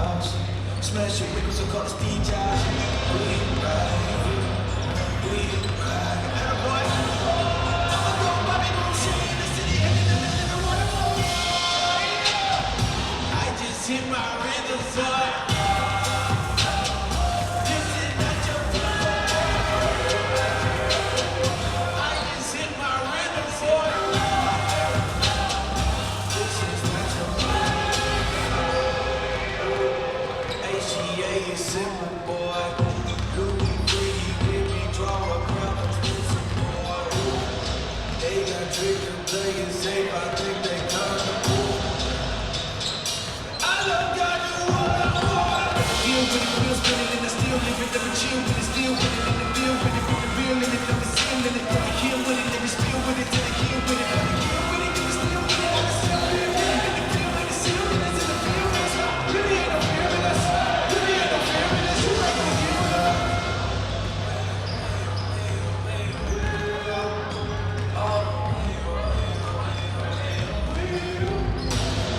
house. Smash your windows so call the Steve Jobs. We ride. Boy, I'ma go Bobby Boucher in the city and in the living waterfall. I just hit my rhythm, son. This is not your I just hit my rhythm, son. This is not your HGA is simple, boy. Louis Freaky, give me draw a crowd of expensive, boy. They got tricked and playing safe, I think they comfortable. I love God, do what I want. Deal with it, wheel spinning, and I still live it, never chill with it, still with it, in the field with it, with the real in it, never seal in it, never kill with it, never spill with it, till I kill with it, never kill with it, never steal with it, never steal with it, in the field, in the seal with us, in the field with us, really ain't no fear with us, really ain't no fear with us, who ain't gonna give it up?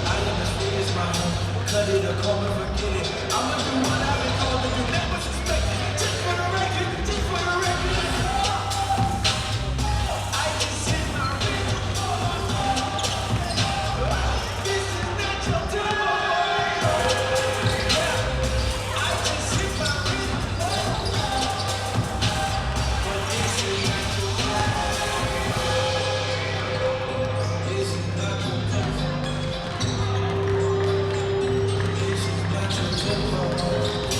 I am as free as my home, cut it or call me forget it, I'ma do what I've been called to do, never suspect it, just for the record, just for the record. I just hit my rhythm. This is not your time. I just hit my rhythm. But this is not your time. This is not your time. This is not your tempo.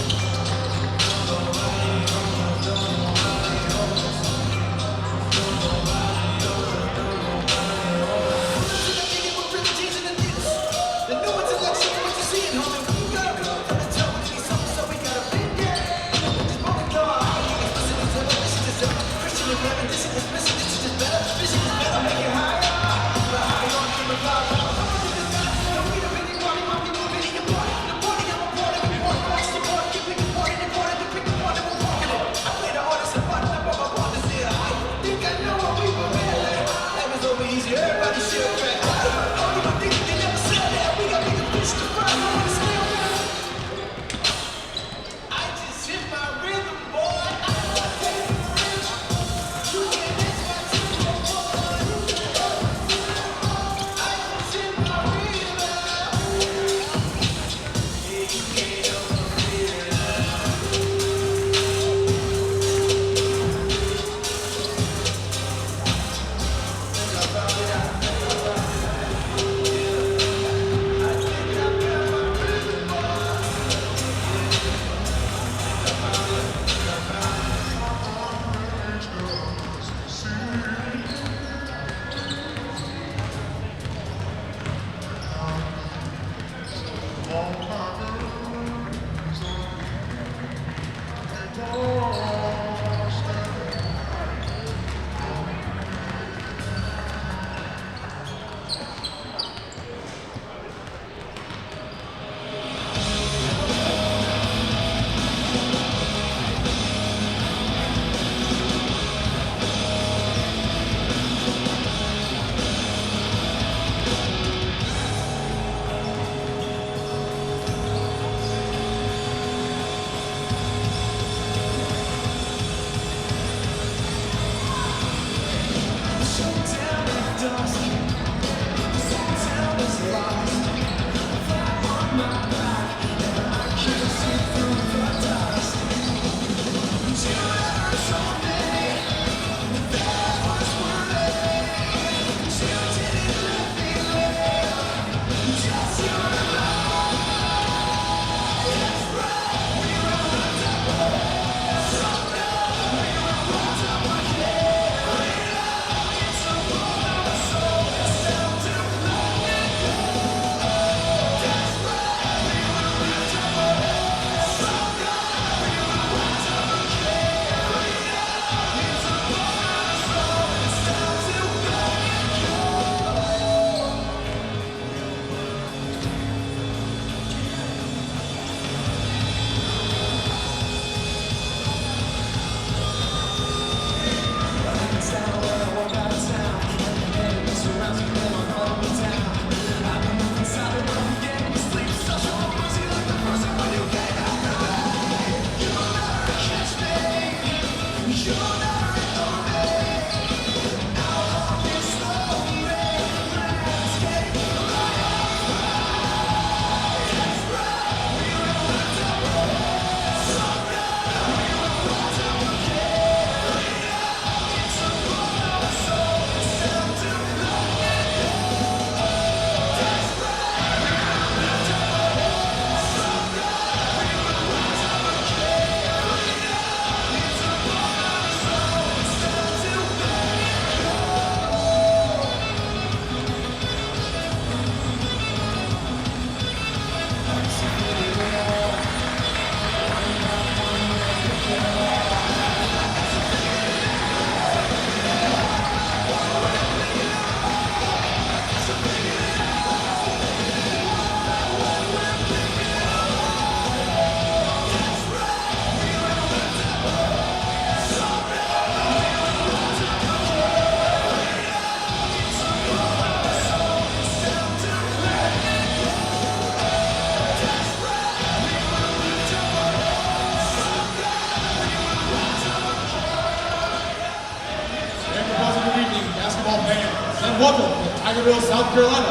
welcome to Tigerville, South Carolina,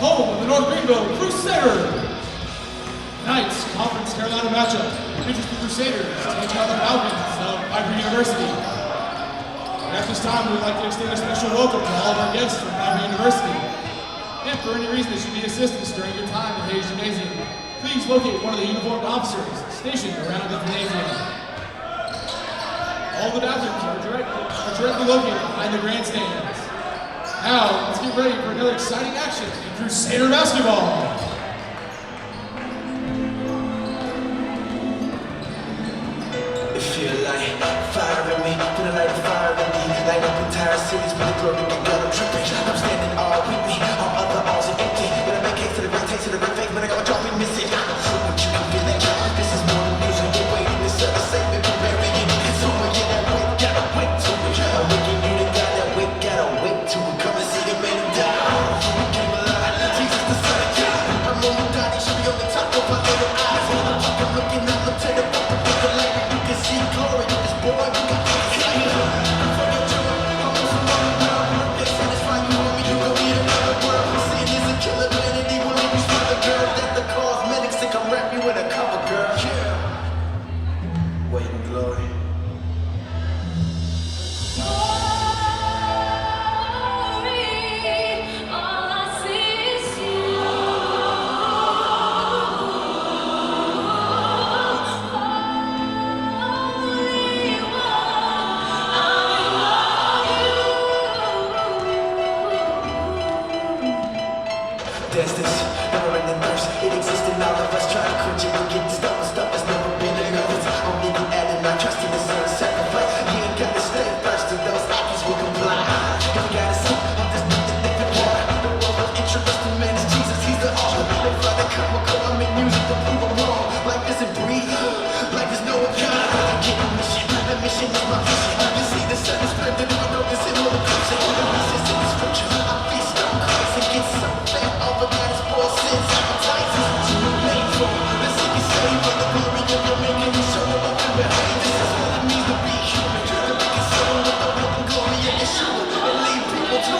home of the North Greenville Crusaders. Tonight's Conference Carolina matchup features the Crusaders taking on the Falcons of Pfeiffer University. And at this time, we'd like to extend a special welcome to all of our guests from Pfeiffer University. And for any reason that you need assistance during your time at Hayes Gymnasium, please locate one of the uniformed officers stationed around the gymnasium. All the bathrooms are directly located behind the grandstands. Now, let's get ready for another exciting action in Crusader basketball. It feel like fire in me, feeling like fire in me. Light up entire cities with the glory of God, I'm tripping. I'm standing all with me, all other alls are empty. When I make case to the great taste of the great faith, when I got my drop in missing. But you can feel that God, this is more than music. You're waiting to serve a savior, preparing it. So I get that wait, gotta wait to it. I'm waking you to God, that wait, gotta wait to it. Come and see the man who died. He came alive, Jesus the Son of God. I'm on the God, he should be on the top of my little eyes. I'm looking up to the top of the light. You can see glory in this boy, we got to see it. For your joy, I'm on some other world. They satisfy you on me, you gon' need another world. Sin is a killer, vanity will leave you smothered, girl. That the cosmetics that come wrap you in a cover, girl. Yeah. Waiting glory. There's this never-ending thirst. It exists in all of us. Try to quench it, but get stuff that's never been enough. Only the adding, not trusting the Son's sacrifice. You ain't gotta stay thirsty, those actions will comply. If you gotta see, there's nothing that can lie. The world of interest in man is Jesus, he's the author. They fly the comical, I make music to prove I'm wrong. Life isn't breathe, life is no account. I get a mission, that mission is my vision. You see the sun is splendid, I know this in all the cruising. This is in the scripture, I feast on Christ and get some fat over that is poor sins. Appetizers to be made for. The sick is saved by the glory of your making. You show them up and behave. This is what it means to be human. To be concerned with the hope and glory of Yeshua and lead people to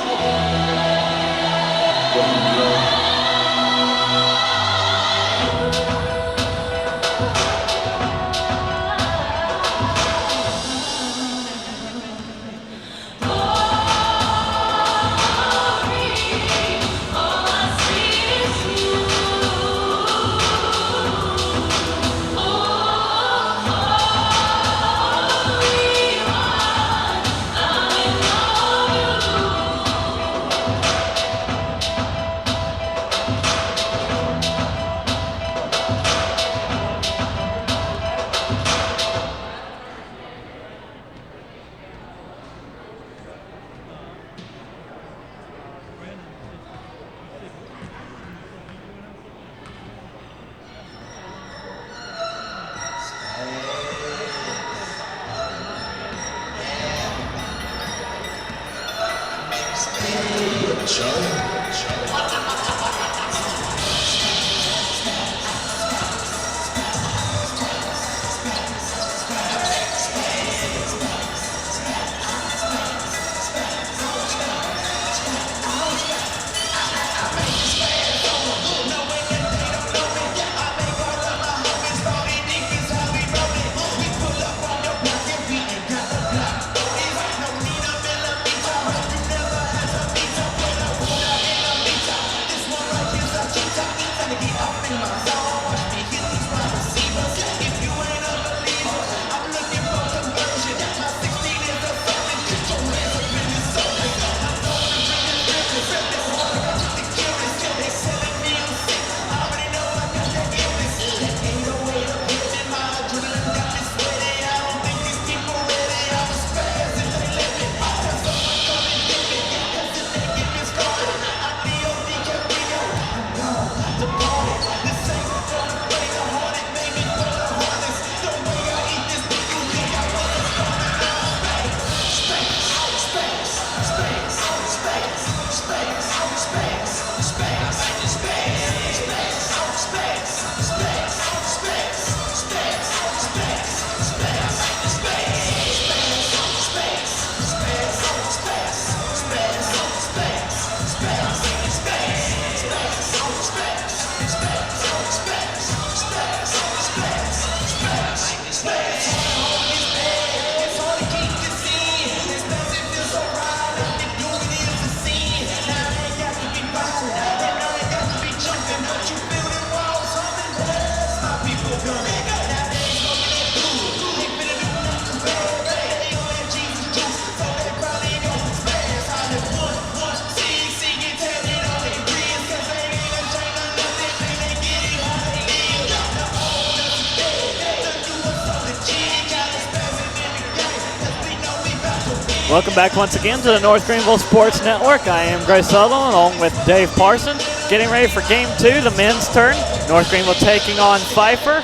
Welcome back once again to the North Greenville Sports Network. I am Grace Sutherland along with Dave Parson. Getting ready for game 2, the men's turn. North Greenville taking on Pfeiffer,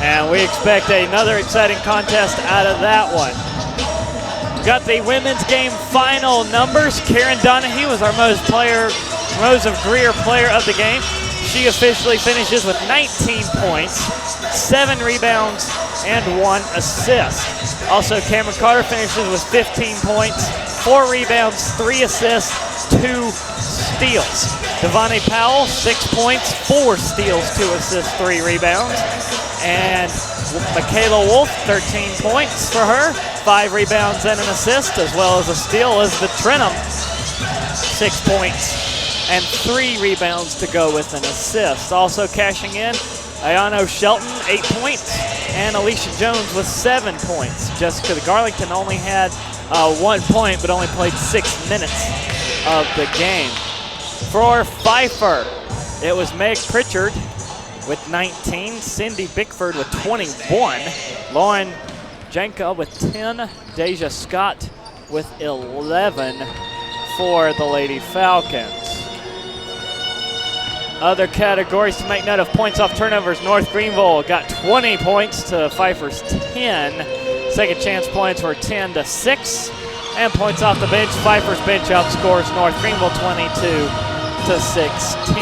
and we expect another exciting contest out of that one. We've got the women's game final numbers. Karen Donahue was our Rose of Greer player of the game. She officially finishes with 19 points, 7 rebounds, and 1 assist. Also, Cameron Carter finishes with 15 points, 4 rebounds, 3 assists, 2 steals. Devontae Powell, 6 points, 4 steals, 2 assists, 3 rebounds. And Michaela Wolf, 13 points for her, 5 rebounds and an assist, as well as a steal. Elizabeth Trenum, 6 points and 3 rebounds to go with an assist. Also cashing in, Ayano Shelton, 8 points, and Alicia Jones with 7 points. Jessica Garlington only had 1 point, but only played 6 minutes of the game. For Pfeiffer, it was Meg Pritchard with 19, Cindy Bickford with 21, Lauren Janka with 10, Deja Scott with 11 for the Lady Falcons. Other categories to make note of: points off turnovers. North Greenville got 20 points to Pfeiffer's 10. Second chance points were 10 to 6. And points off the bench, Pfeiffer's bench outscores North Greenville 22 to 16.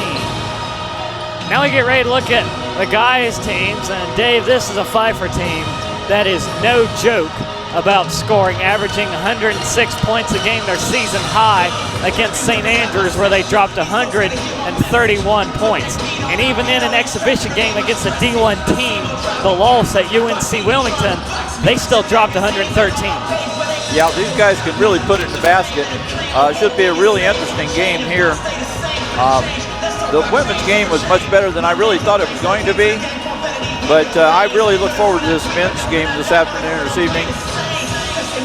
Now we get ready to look at the guys' teams. And Dave, this is a Pfeiffer team that is no joke about scoring, averaging 106 points a game, their season high against St. Andrews, where they dropped 131 points. And even in an exhibition game against a D1 team, the loss at UNC Wilmington, they still dropped 113. Yeah, these guys could really put it in the basket. Should be a really interesting game here. The women's game was much better than I really thought it was going to be. But I really look forward to this men's game this afternoon or this evening.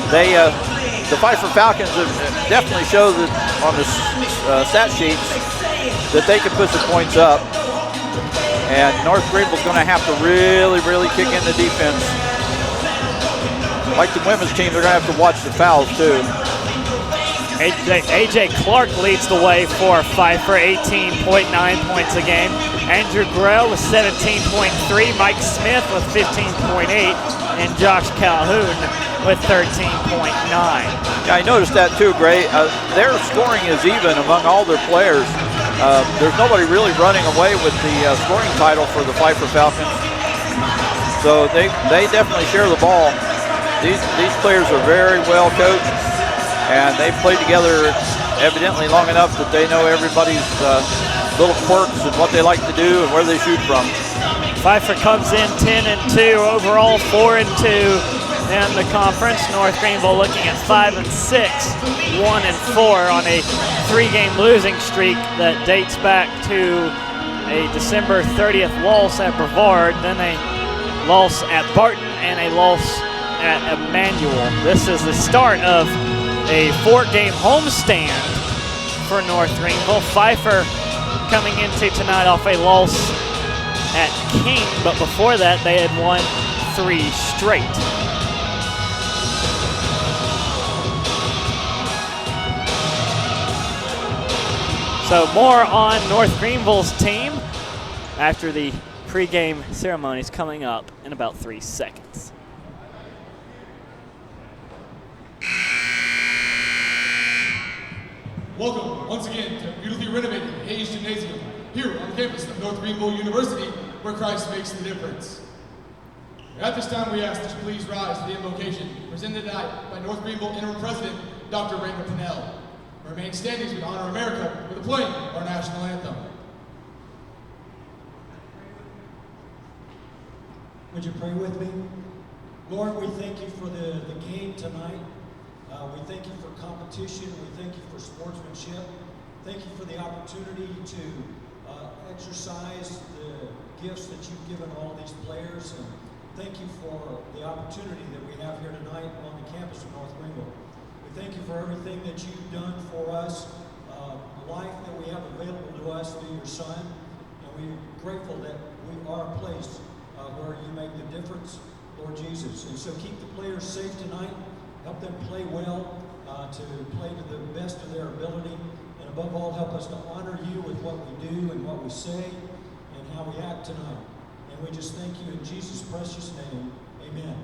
The Pfeiffer Falcons have definitely showed that on the stat sheets that they can put some points up. And North Greenville's going to have to really, really kick in the defense. Like the women's team, they're going to have to watch the fouls too. AJ Clark leads the way for Pfeiffer, 18.9 points a game. Andrew Grell with 17.3, Mike Smith with 15.8, and Josh Calhoun with 13.9. Yeah, I noticed that too, Gray. Their scoring is even among all their players. There's nobody really running away with the scoring title for the Pfeiffer Falcons. So they definitely share the ball. These players are very well coached, and they've played together evidently long enough that they know everybody's little quirks and what they like to do and where they shoot from. Pfeiffer comes in 10-2, overall 4-2 in the conference. North Greenville looking at 5-6, 1-4 on a 3-game losing streak that dates back to a December 30th loss at Brevard, then a loss at Barton, and a loss at Emmanuel. This is the start of a 4-game homestand for North Greenville. Pfeiffer coming into tonight off a loss at King, but before that they had won 3 straight. So more on North Greenville's team after the pregame ceremonies coming up in about 3 seconds. Welcome once again to beautifully renovated Hayes Gymnasium here on the campus of North Greenville University, where Christ makes the difference. At this time, we ask that you please rise to the invocation presented tonight by North Greenville Interim President Dr. Raymond Pinnell. Remain standing as we honor America with the playing of our national anthem. Would you pray with me? Lord, we thank you for the game tonight. We thank you for competition. We thank you for sportsmanship. Thank you for the opportunity to exercise the gifts that you've given all these players. And thank you for the opportunity that we have here tonight on the campus of North Greenville. We thank you for everything that you've done for us, life that we have available to us through your Son. And we're grateful that we are a place where you make the difference, Lord Jesus. And so keep the players safe tonight. Help them play well, to play to the best of their ability, and above all, help us to honor you with what we do and what we say and how we act tonight. And we just thank you in Jesus' precious name. Amen.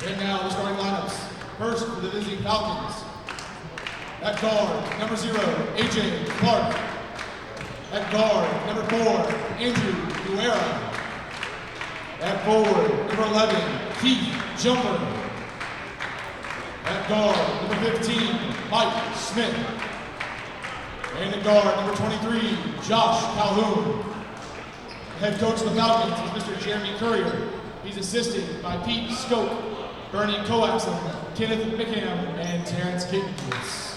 And now the starting lineups. First for the visiting Falcons. At guard, number 0, AJ Clark. At guard, number 4, Andrew Guerra. At forward, number 11, Keith Jumper. At guard, number 15, Mike Smith. And at guard, number 23, Josh Calhoun. Head coach of the Falcons is Mr. Jeremy Courier. He's assisted by Pete Skoke, Bernie Coaxum, Kenneth McCam, and Terrence Kittens.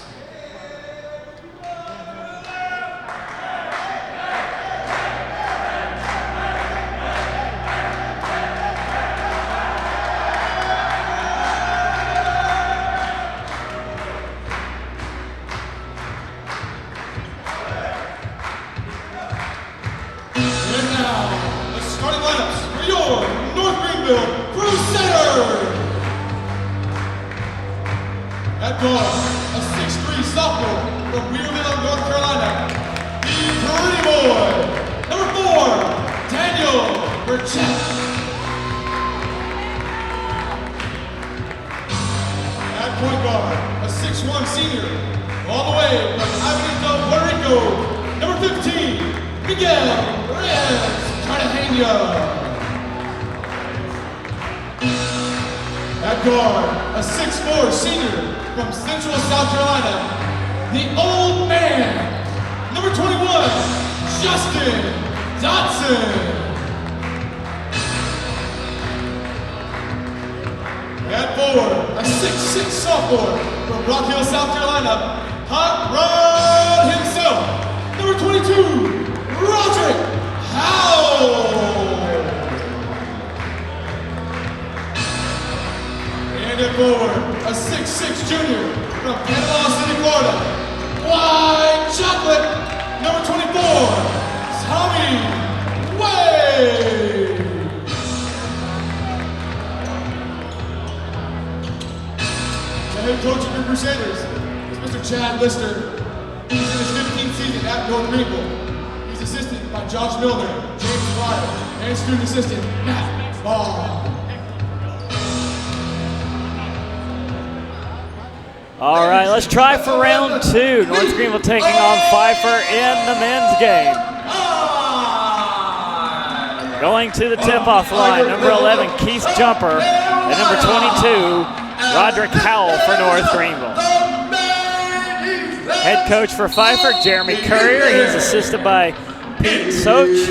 And now, the starting lineups for your North Greenville Crusaders! At guard, a 6'3" sophomore from Greenville, North Carolina, the Pretty Boy. Number 4, Daniel Burchett. At point guard, a 6'1" senior, all the way from Avenida, Puerto Rico, number 15, Miguel Reyes Cartagena. At guard, a 6'4" senior from Central South Carolina, the old man, number 21, Justin Dotson. At forward, a 6'6" sophomore from Rock Hill, South Carolina, Hot Rod himself, number 22, Roderick Howell. And at forward, a 6'6" junior from Panama City, Florida, White Chocolate, number 24, Tommy Wade. The head coach of the Crusaders is Mr. Chad Lister. He's in his 15th season at North Greenville. He's assisted by Josh Milner, James Fryer, and student assistant Matt Ball. All right, let's try for round 2. North Greenville taking on Pfeiffer in the men's game. Going to the tip-off line, number 11, Keith Jumper, and number 22, Roderick Howell for North Greenville. Head coach for Pfeiffer, Jeremy Courier. He's assisted by Pete Soch,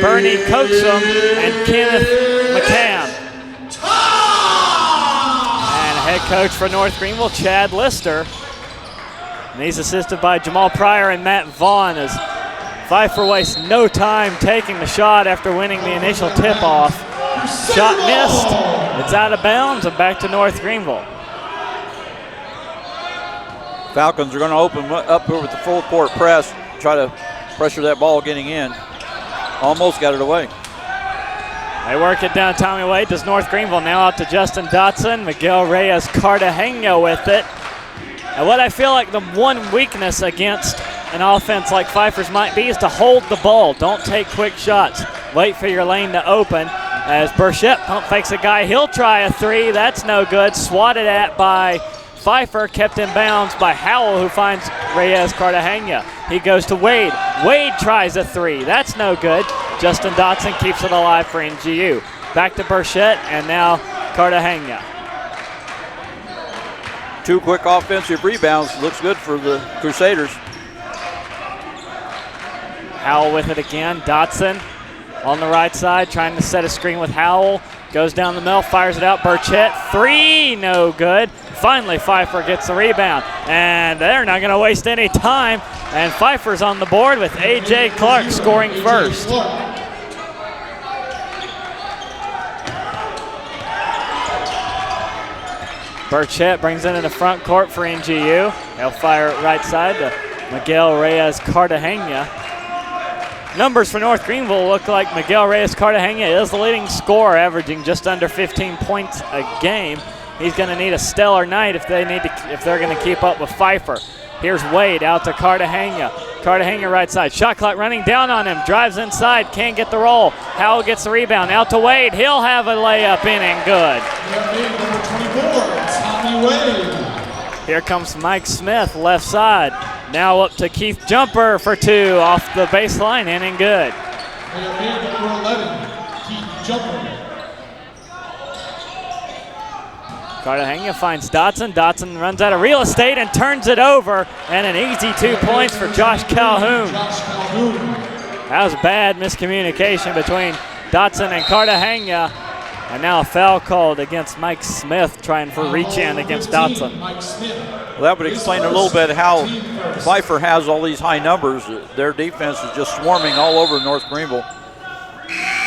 Bernie Coaxum, and Kenneth McCam. Head coach for North Greenville, Chad Lister. And he's assisted by Jamal Pryor and Matt Vaughn as Pfeiffer wastes no time taking the shot after winning the initial tip-off. Shot missed, it's out of bounds, and back to North Greenville. Falcons are going to open up here with the full court press, try to pressure that ball getting in. Almost got it away. They work it down. Tommy Wade does North Greenville. Now out to Justin Dotson. Miguel Reyes Cartagena with it. And what I feel like the one weakness against an offense like Pfeiffer's might be is to hold the ball. Don't take quick shots. Wait for your lane to open. As Burchett pump fakes a guy, he'll try a three. That's no good. Swatted at by Pfeiffer, kept in bounds by Howell, who finds Reyes Cartagena. He goes to Wade. Wade tries a three. That's no good. Justin Dotson keeps it alive for NGU. Back to Burchett, and now Cartagena. 2 quick offensive rebounds. Looks good for the Crusaders. Howell with it again. Dotson on the right side, trying to set a screen with Howell. Goes down the middle, fires it out. Burchett, three, no good. Finally, Pfeiffer gets the rebound, and they're not going to waste any time. And Pfeiffer's on the board with A.J. Clark scoring first. Burchett brings it in the front court for NGU. He'll fire it right side to Miguel Reyes Cartagena. Numbers for North Greenville look like Miguel Reyes Cartagena is the leading scorer, averaging just under 15 points a game. He's going to need a stellar night if they're going to keep up with Pfeiffer. Here's Wade out to Cartagena. Cartagena right side. Shot clock running down on him. Drives inside. Can't get the roll. Howell gets the rebound. Out to Wade. He'll have a layup in and good. Here comes Mike Smith, left side. Now up to Keith Jumper for two. Off the baseline, in and good. Number 11, Keith Jumper. Cartagena finds Dotson. Dotson runs out of real estate and turns it over. And an easy 2 points for Josh Calhoun. That was bad miscommunication between Dotson and Cartagena. And now a foul called against Mike Smith, trying for reach-in against Dotson. Well, that would explain a little bit how Pfeiffer has all these high numbers. Their defense is just swarming all over North Greenville,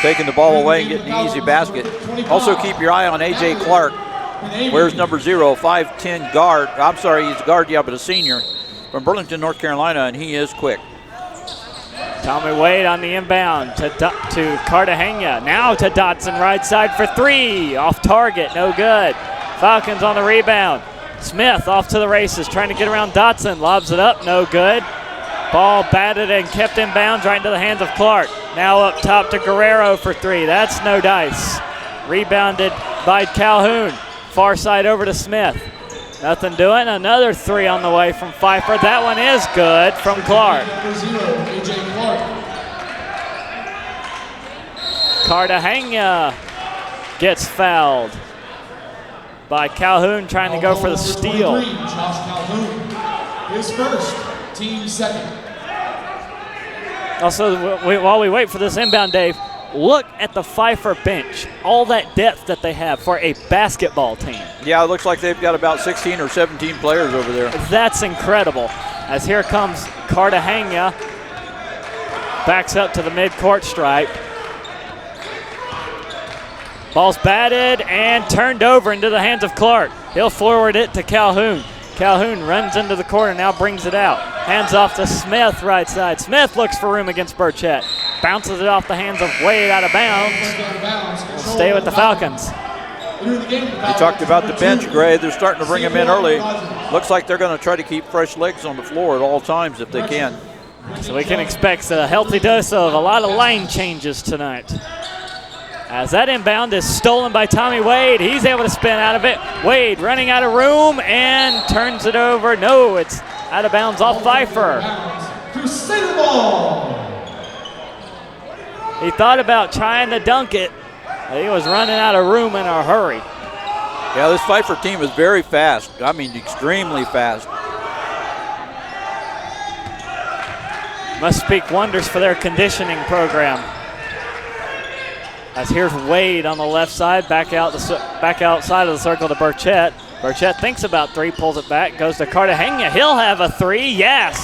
taking the ball away and getting an easy basket. Also keep your eye on A.J. Clark. Where's number 0, 5'10" guard. I'm sorry, he's a guard, yeah, but a senior from Burlington, North Carolina, and he is quick. Tommy Wade on the inbound to Cartagena. Now to Dotson right side for three. Off target, no good. Falcons on the rebound. Smith off to the races, trying to get around Dotson. Lobs it up, no good. Ball batted and kept in bounds right into the hands of Clark. Now up top to Guerrero for three. That's no dice. Rebounded by Calhoun. Far side over to Smith. Nothing doing. Another three on the way from Pfeiffer. That one is good from Clark. Cartagena gets fouled by Calhoun, trying to go for the steal. Josh Calhoun, his first, team second. Also, while we wait for this inbound, Dave, look at the Pfeiffer bench. All that depth that they have for a basketball team. Yeah, it looks like they've got about 16 or 17 players over there. That's incredible. As here comes Cartagena. Backs up to the midcourt stripe. Ball's batted and turned over into the hands of Clark. He'll forward it to Calhoun. Calhoun runs into the corner, now brings it out. Hands off to Smith, right side. Smith looks for room against Burchett. Bounces it off the hands of Wade, out of bounds. We'll stay with the Falcons. You talked about the bench, Gray. They're starting to bring them in early. Looks like they're going to try to keep fresh legs on the floor at all times if they can. So we can expect a healthy dose of a lot of lane changes tonight. As that inbound is stolen by Tommy Wade, he's able to spin out of it. Wade running out of room and turns it over. No, it's out of bounds off Pfeiffer. Crusader ball. He thought about trying to dunk it. He was running out of room in a hurry. Yeah, this Pfeiffer team is very fast. I mean, extremely fast. Must speak wonders for their conditioning program. As here's Wade on the left side, back outside of the circle to Burchett. Burchett thinks about three, pulls it back, goes to Cartagena. He'll have a three, yes.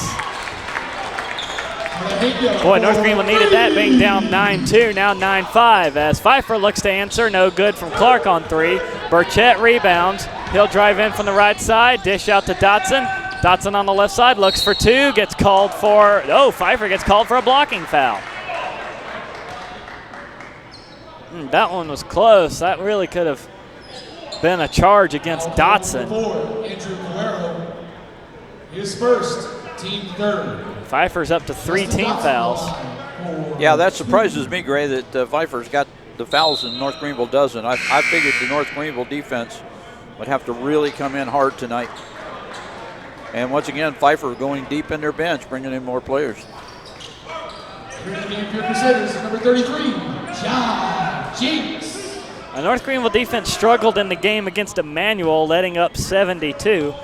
Boy, North Greenville needed that, being down 9-2, now 9-5. As Pfeiffer looks to answer, no good from Clark on three. Burchett rebounds. He'll drive in from the right side, dish out to Dotson. Dotson on the left side, looks for two, gets called for, Pfeiffer gets called for a blocking foul. That one was close. That really could have been a charge against Dotson. Andrew Guerrero, his first, team third. Pfeiffer's up to 3 team fouls. Yeah, that surprises me, Gray, that Pfeiffer's got the fouls and North Greenville doesn't. I figured the North Greenville defense would have to really come in hard tonight. And once again, Pfeiffer going deep in their bench, bringing in more players. Here in the game for Crusaders, number 33, John Jinks. The North Greenville defense struggled in the game against Emmanuel, letting up 72.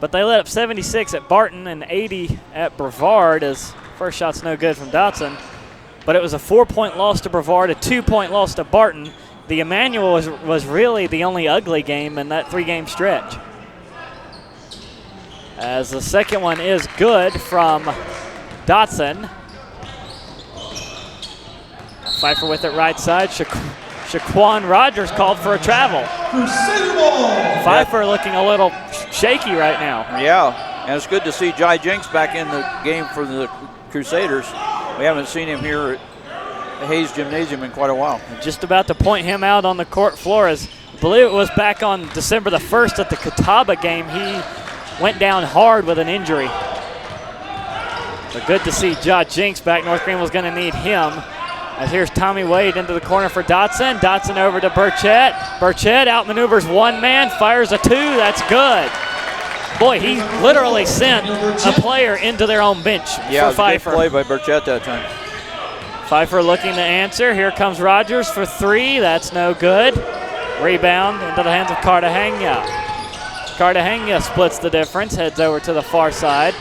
But they let up 76 at Barton and 80 at Brevard, as first shot's no good from Dotson. But it was a 4-point loss to Brevard, a 2-point loss to Barton. The Emmanuel was really the only ugly game in that 3-game stretch. As the second one is good from Dotson. Pfeiffer with it right side. Shaquan Rogers called for a travel. Crusader ball. Pfeiffer looking a little shaky right now. Yeah, and it's good to see Jai Jinks back in the game for the Crusaders. We haven't seen him here at Hayes Gymnasium in quite a while. Just about to point him out on the court floor, as I believe it was back on December the 1st at the Catawba game. He went down hard with an injury. So good to see Jai Jinks back. North Greenville's going to need him. As here's Tommy Wade into the corner for Dotson. Dotson over to Burchett. Burchett outmaneuvers one man, fires a 2. That's good. Boy, he literally sent a player into their own bench for Pfeiffer. Good play by Burchett that time. Pfeiffer looking to answer. Here comes Rogers for 3. That's no good. Rebound into the hands of Cartagena. Cartagena splits the difference, heads over to the far side.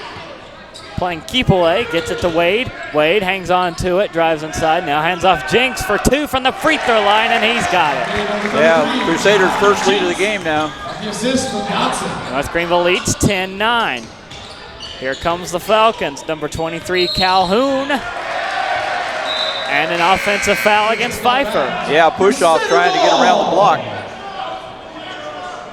Playing keep away, gets it to Wade. Wade hangs on to it, drives inside. Now hands off Jinks for 2 from the free throw line, and he's got it. Yeah, Crusaders' first lead of the game now. The assist from Dotson. North Greenville leads 10-9. Here comes the Falcons, number 23, Calhoun. And an offensive foul against Pfeiffer. Yeah, push-off trying to get around the block.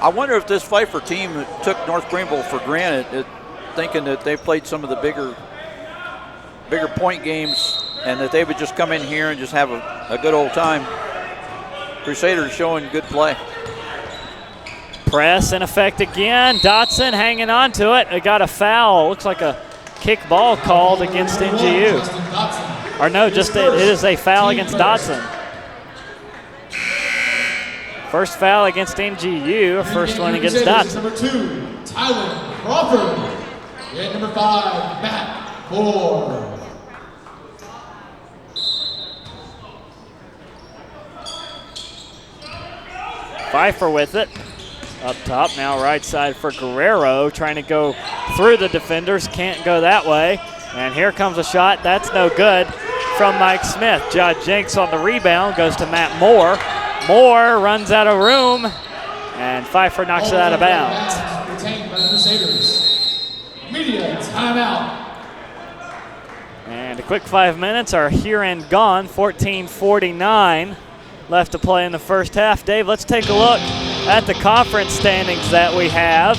I wonder if this Pfeiffer team took North Greenville for granted, thinking that they played some of the bigger point games and that they would just come in here and just have a good old time. Crusaders showing good play. Press in effect again. Dotson hanging on to it. It got a foul. Looks like a kick ball called against NGU. Or no, just it is a foul against Dotson. First foul against NGU, first one against Dotson. Number 2, Tyler Crawford. And number 5, Matt Ford. Pfeiffer with it. Up top, now right side for Guerrero, trying to go through the defenders. Can't go that way. And here comes a shot. That's no good from Mike Smith. Jai Jinks on the rebound, goes to Matt Moore. Moore runs out of room, and Pfeiffer knocks it out of bounds. Retained by the Crusaders. Media timeout. And a quick 5 minutes are here and gone. 14:49 left to play in the first half. Dave, let's take a look at the conference standings that we have.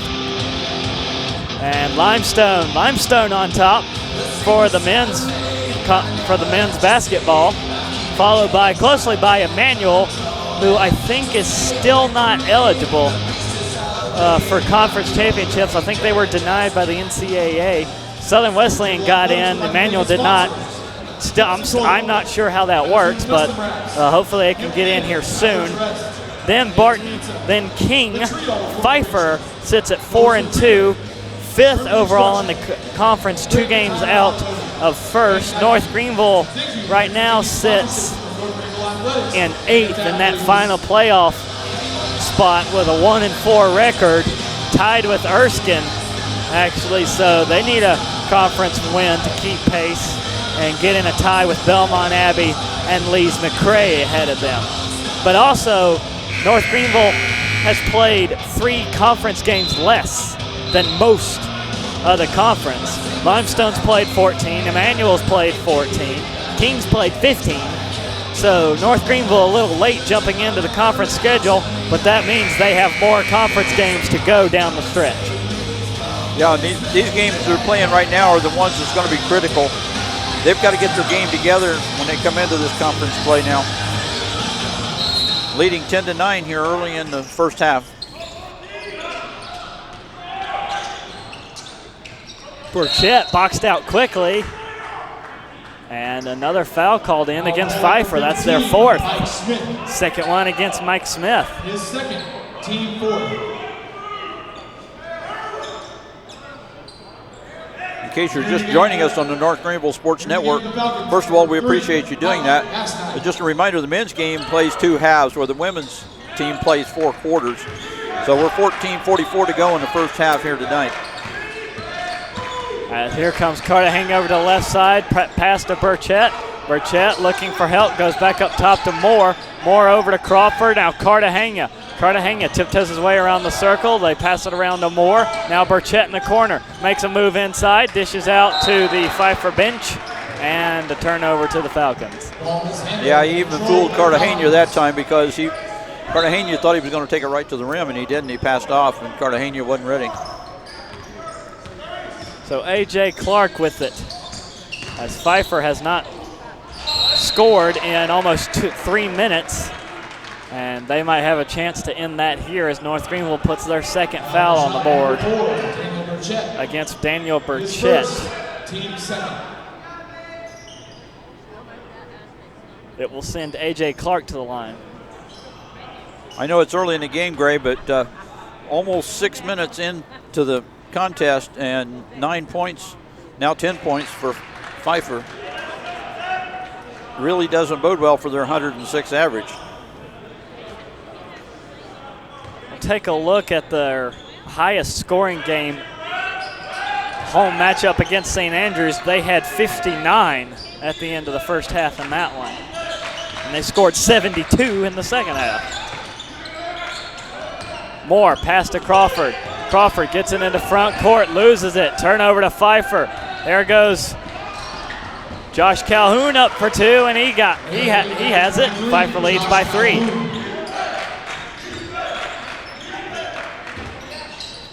And Limestone on top for the men's basketball, followed closely by Emmanuel, who I think is still not eligible for conference championships. I think they were denied by the NCAA. Southern Wesleyan got in, Emmanuel did not. I'm not sure how that works, but hopefully they can get in here soon. Then Barton, then King. Pfeiffer sits at 4-2, 5th overall in the conference, 2 games out of first. North Greenville right now sits in 8th in that final playoff spot with a 1-4 record, tied with Erskine, actually. So they need a conference win to keep pace and get in a tie with Belmont Abbey and Lees McRae ahead of them. But also, North Greenville has played 3 conference games less than most of the conference. Limestone's played 14, Emmanuel's played 14, King's played 15. So North Greenville a little late jumping into the conference schedule, but that means they have more conference games to go down the stretch. Yeah, these games they're playing right now are the ones that's going to be critical. They've got to get their game together when they come into this conference play now. Leading 10-9 here early in the first half. Burchett boxed out quickly. And another foul called in against Pfeiffer. That's their fourth. Second one against Mike Smith. His second, team fourth. In case you're just joining us on the North Greenville Sports Network, first of all, we appreciate you doing that. But just a reminder, the men's game plays 2 halves, where the women's team plays 4 quarters. So we're 14:44 to go in the first half here tonight. As here comes Cartagena over to the left side, pass to Burchett. Burchett looking for help, goes back up top to Moore. Moore over to Crawford, now Cartagena. Cartagena tiptoes his way around the circle. They pass it around to Moore. Now Burchett in the corner. Makes a move inside, dishes out to the Pfeiffer bench, and a turnover to the Falcons. Yeah, he even fooled Cartagena that time because Cartagena thought he was going to take it right to the rim, and he didn't. He passed off, and Cartagena wasn't ready. So A.J. Clark with it, as Pfeiffer has not scored in almost 3 minutes. And they might have a chance to end that here as North Greenville puts their second foul on the board against Daniel Burchett. Team second. It will send A.J. Clark to the line. I know it's early in the game, Gray, but almost 6 minutes into the contest and 9 points, now 10 points for Pfeiffer. Really doesn't bode well for their 106 average. Take a look at their highest scoring game home matchup against St. Andrews. They had 59 at the end of the first half in that one. And they scored 72 in the second half. Moore, pass to Crawford. Crawford gets it into front court, loses it. Turnover to Pfeiffer. There goes Josh Calhoun up for 2, and he has it. Pfeiffer leads by 3.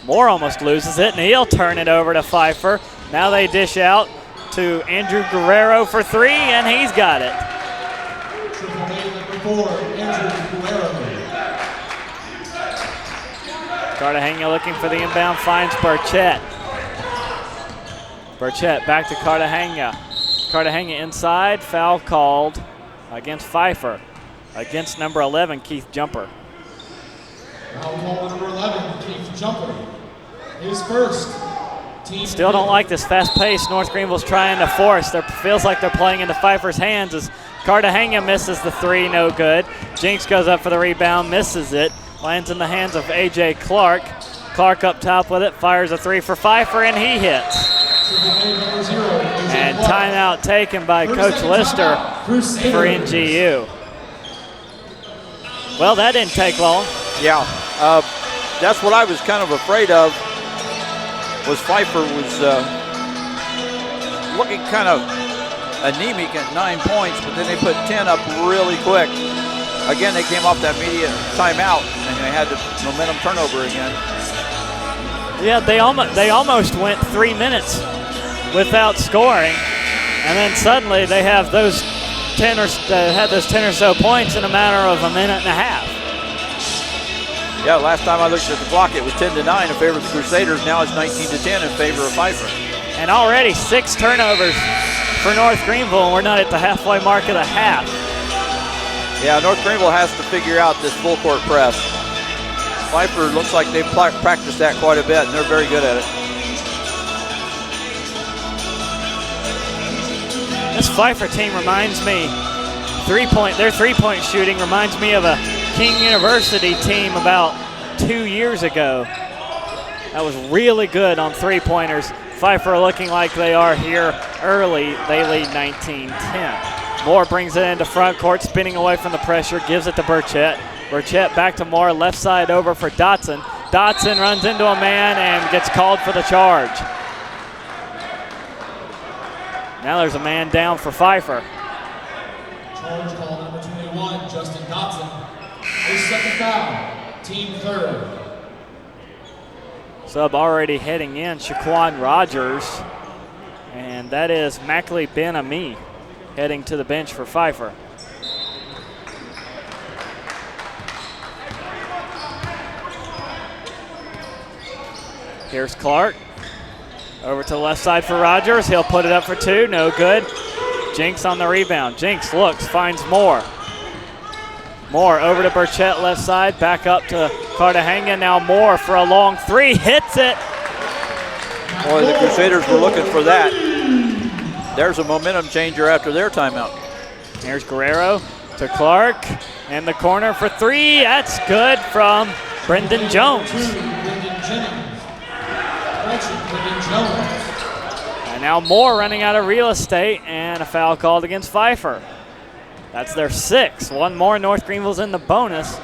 Moore almost loses it, and he'll turn it over to Pfeiffer. Now they dish out to Andrew Guerrero for 3, and he's got it. Number 4, Andrew Guerrero. Cartagena looking for the inbound, finds Burchett. Burchett back to Cartagena. Cartagena inside, foul called against Pfeiffer. Against number 11, Keith Jumper. Foul call number 11, Keith Jumper. His first. Still don't like this fast pace North Greenville's trying to force. It feels like they're playing into Pfeiffer's hands as Cartagena misses the 3, no good. Jinks goes up for the rebound, misses it. Lands in the hands of A.J. Clark. Clark up top with it, fires a 3 for Pfeiffer, and he hits. And timeout taken by Coach Lister for NGU. Well, that didn't take long. Yeah, that's what I was kind of afraid of, was Pfeiffer was looking kind of anemic at 9 points, but then they put 10 up really quick. Again, they came off that immediate timeout, and they had the momentum turnover again. Yeah, they almost went 3 minutes without scoring, and then suddenly they have those 10 or so points in a matter of a minute and a half. Yeah, last time I looked at the clock, it was 10-9 in favor of the Crusaders. Now it's 19-10 in favor of Pfeiffer. And already 6 turnovers for North Greenville, and we're not at the halfway mark of the half. Yeah, North Greenville has to figure out this full court press. Pfeiffer looks like they've practiced that quite a bit, and they're very good at it. This Pfeiffer team reminds me, their three-point shooting reminds me of a King University team about 2 years ago. That was really good on three-pointers. Pfeiffer looking like they are here early. They lead 19-10. Moore brings it into front court, spinning away from the pressure, gives it to Burchett. Burchett back to Moore, left side over for Dotson. Dotson runs into a man and gets called for the charge. Now there's a man down for Pfeiffer. Charge call number 21, Justin Dotson. His second foul, team third. Sub already heading in, Shaquan Rogers. And that is Mackley Ben-Ami heading to the bench for Pfeiffer. Here's Clark. Over to the left side for Rogers. He'll put it up for two. No good. Jinks on the rebound. Jinks looks, finds Moore. Moore over to Burchett left side. Back up to Cartagena. Now Moore for a long three. Hits it. Boy, the Crusaders were looking for that. There's a momentum changer after their timeout. Here's Guerrero to Clark. In the corner for three. That's good from Brendan Jones. And now Moore running out of real estate, and a foul called against Pfeiffer. That's their sixth. One more. North Greenville's in the bonus.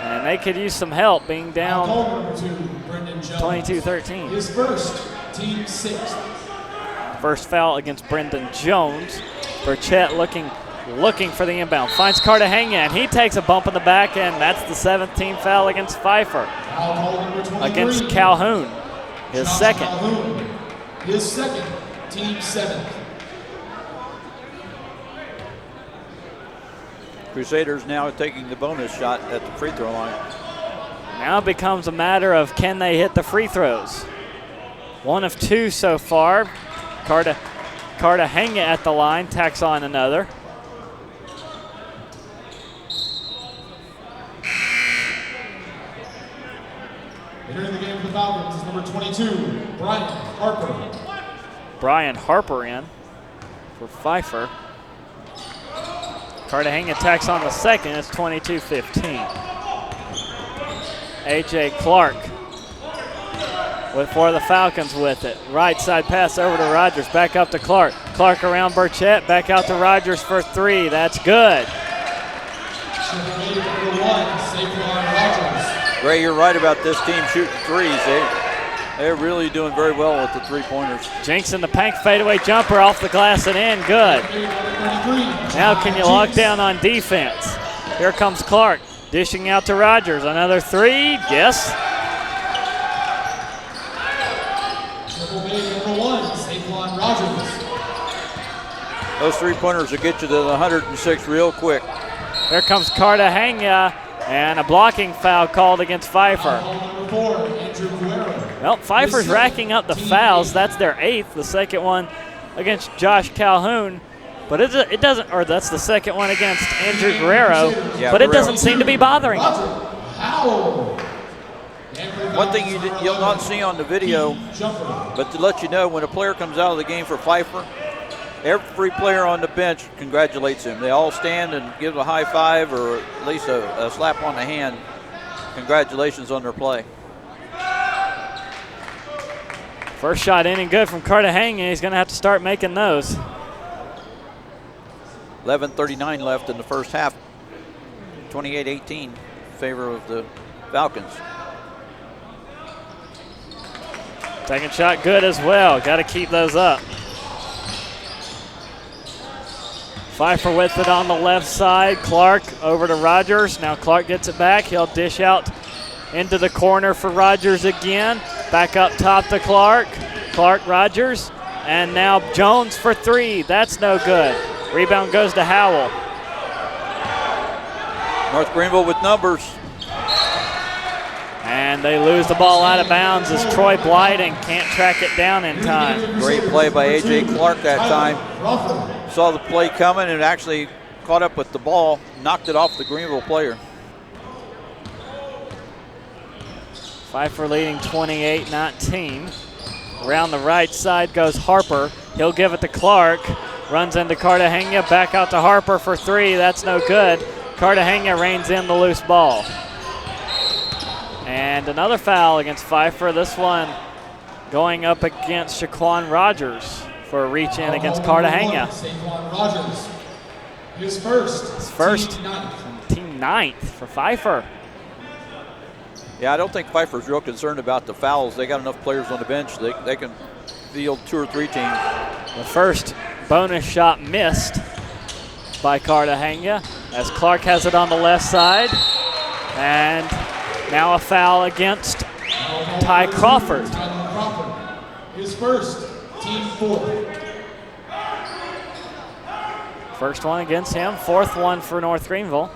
And they could use some help being down 22-13. His first, team sixth. First foul against Brendan Jones. Burchett looking for the inbound. Finds Cartagena, and he takes a bump in the back, and that's the 7th team foul against Pfeiffer. Against Calhoun, his second. Calhoun, his second, team seventh. Crusaders now taking the bonus shot at the free throw line. Now it becomes a matter of can they hit the free throws. One of two so far. Cartagena at the line, tacks on another. Entering the game for the Falcons is number 22, Brian Harper. Brian Harper in for Pfeiffer. Cartagena tacks on the second. It's 22-15. A.J. Clark for the Falcons with it. Right side pass over to Rogers. Back up to Clark. Clark around Burchett. Back out to Rogers for three. That's good. Ray, you're right about this team shooting threes. They're really doing very well with the three-pointers. Jinks in the paint fadeaway jumper off the glass and in. Good. Now can you lock down on defense? Here comes Clark. Dishing out to Rogers. Another three. Yes. Those three-pointers will get you to the 106 real quick. Here comes Cartagena, and a blocking foul called against Pfeiffer. Well, Pfeiffer's racking up the fouls. That's their 8th, the second one against Josh Calhoun. But it doesn't, or that's the second one against Andrew Guerrero, yeah, but Guerrero. It doesn't seem to be bothering him. One thing you'll not see on the video, but to let you know, when a player comes out of the game for Pfeiffer, every player on the bench congratulates him. They all stand and give a high five or at least a slap on the hand. Congratulations on their play. First shot in and good from Cartagena. He's going to have to start making those. 11:39 left in the first half. 28-18 in favor of the Falcons. Second shot good as well. Got to keep those up. Pfeiffer with it on the left side. Clark over to Rogers. Now Clark gets it back. He'll dish out into the corner for Rogers again. Back up top to Clark. Clark, Rogers. And now Jones for three. That's no good. Rebound goes to Howell. North Greenville with numbers. And they lose the ball out of bounds as Troy Blyden can't track it down in time. Great play by A.J. Clark that time. Saw the play coming and actually caught up with the ball, knocked it off the Greenville player. Pfeiffer leading 28-19. Around the right side goes Harper. He'll give it to Clark. Runs into Cartagena, back out to Harper for three. That's no good. Cartagena reins in the loose ball. And another foul against Pfeiffer. This one going up against Shaquan Rogers for a reach in against Cartagena. Shaquan Rogers, his first, team ninth for Pfeiffer. Yeah, I don't think Pfeiffer's real concerned about the fouls. They got enough players on the bench. They can field 2 or 3 teams. The first bonus shot missed by Cartagena as Clark has it on the left side. And now a foul against Ty Crawford. Tyler Crawford. His first, team fourth. First one against him, fourth one for North Greenville.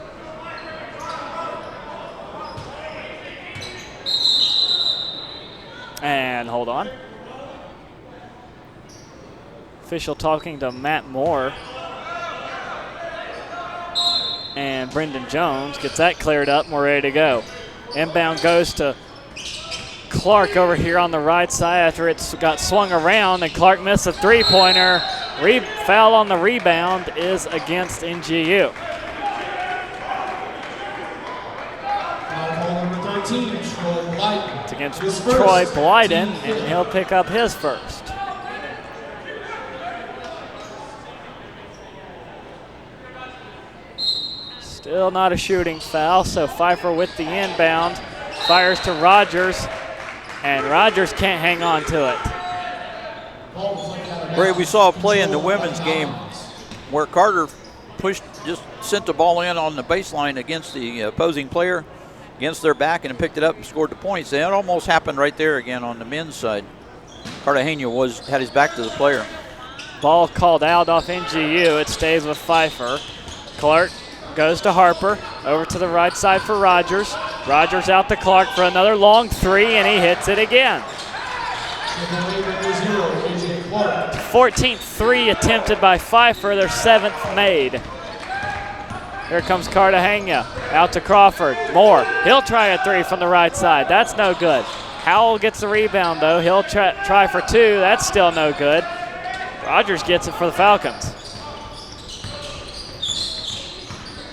And hold on. Official talking to Matt Moore. And Brendan Jones gets that cleared up and we're ready to go. Inbound goes to Clark over here on the right side after it's got swung around, and Clark missed a three-pointer. Foul on the rebound is against NGU. Foul number 13, Troy Blyden. It's against His Troy first, Blyden, team fifth. and he'll pick up his first. Still not a shooting foul, so Pfeiffer with the inbound. Fires to Rogers, and Rogers can't hang on to it. Ray, we saw a play in the women's game where Carter just sent the ball in on the baseline against the opposing player, against their back, and picked it up and scored the points. And it almost happened right there again on the men's side. Cartagena had his back to the player. Ball called out off NGU. It stays with Pfeiffer. Clark goes to Harper, over to the right side for Rogers. Rogers out to Clark for another long three, and he hits it again. 14th three attempted by Pfeiffer, their 7th made. Here comes Cartagena, out to Crawford. Moore, he'll try a three from the right side. That's no good. Howell gets the rebound, though. He'll try for two. That's still no good. Rogers gets it for the Falcons.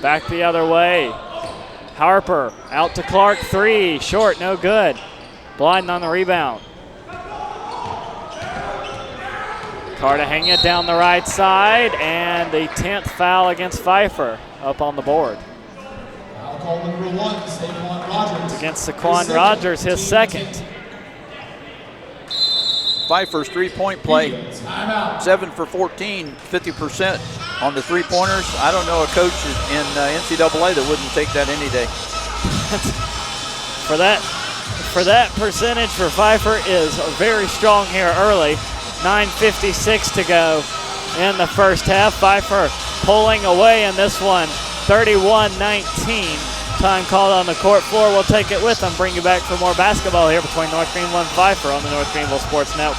Back the other way. Harper out to Clark, three, short, no good. Blyden on the rebound. Cartagena down the right side, and the 10th foul against Pfeiffer up on the board. Foul call number 1, Saquon Rogers. Against Saquon Rogers, his second. Pfeiffer's three-point play, Timeout. 7 for 14, 50% on the three-pointers. I don't know a coach in NCAA that wouldn't take that any day. For that percentage for Pfeiffer is very strong here early. 9:56 to go in the first half. Pfeiffer pulling away in this one, 31-19. Time called on the court floor. We'll take it with them. Bring you back for more basketball here between North Greenville and Pfeiffer on the North Greenville Sports Network.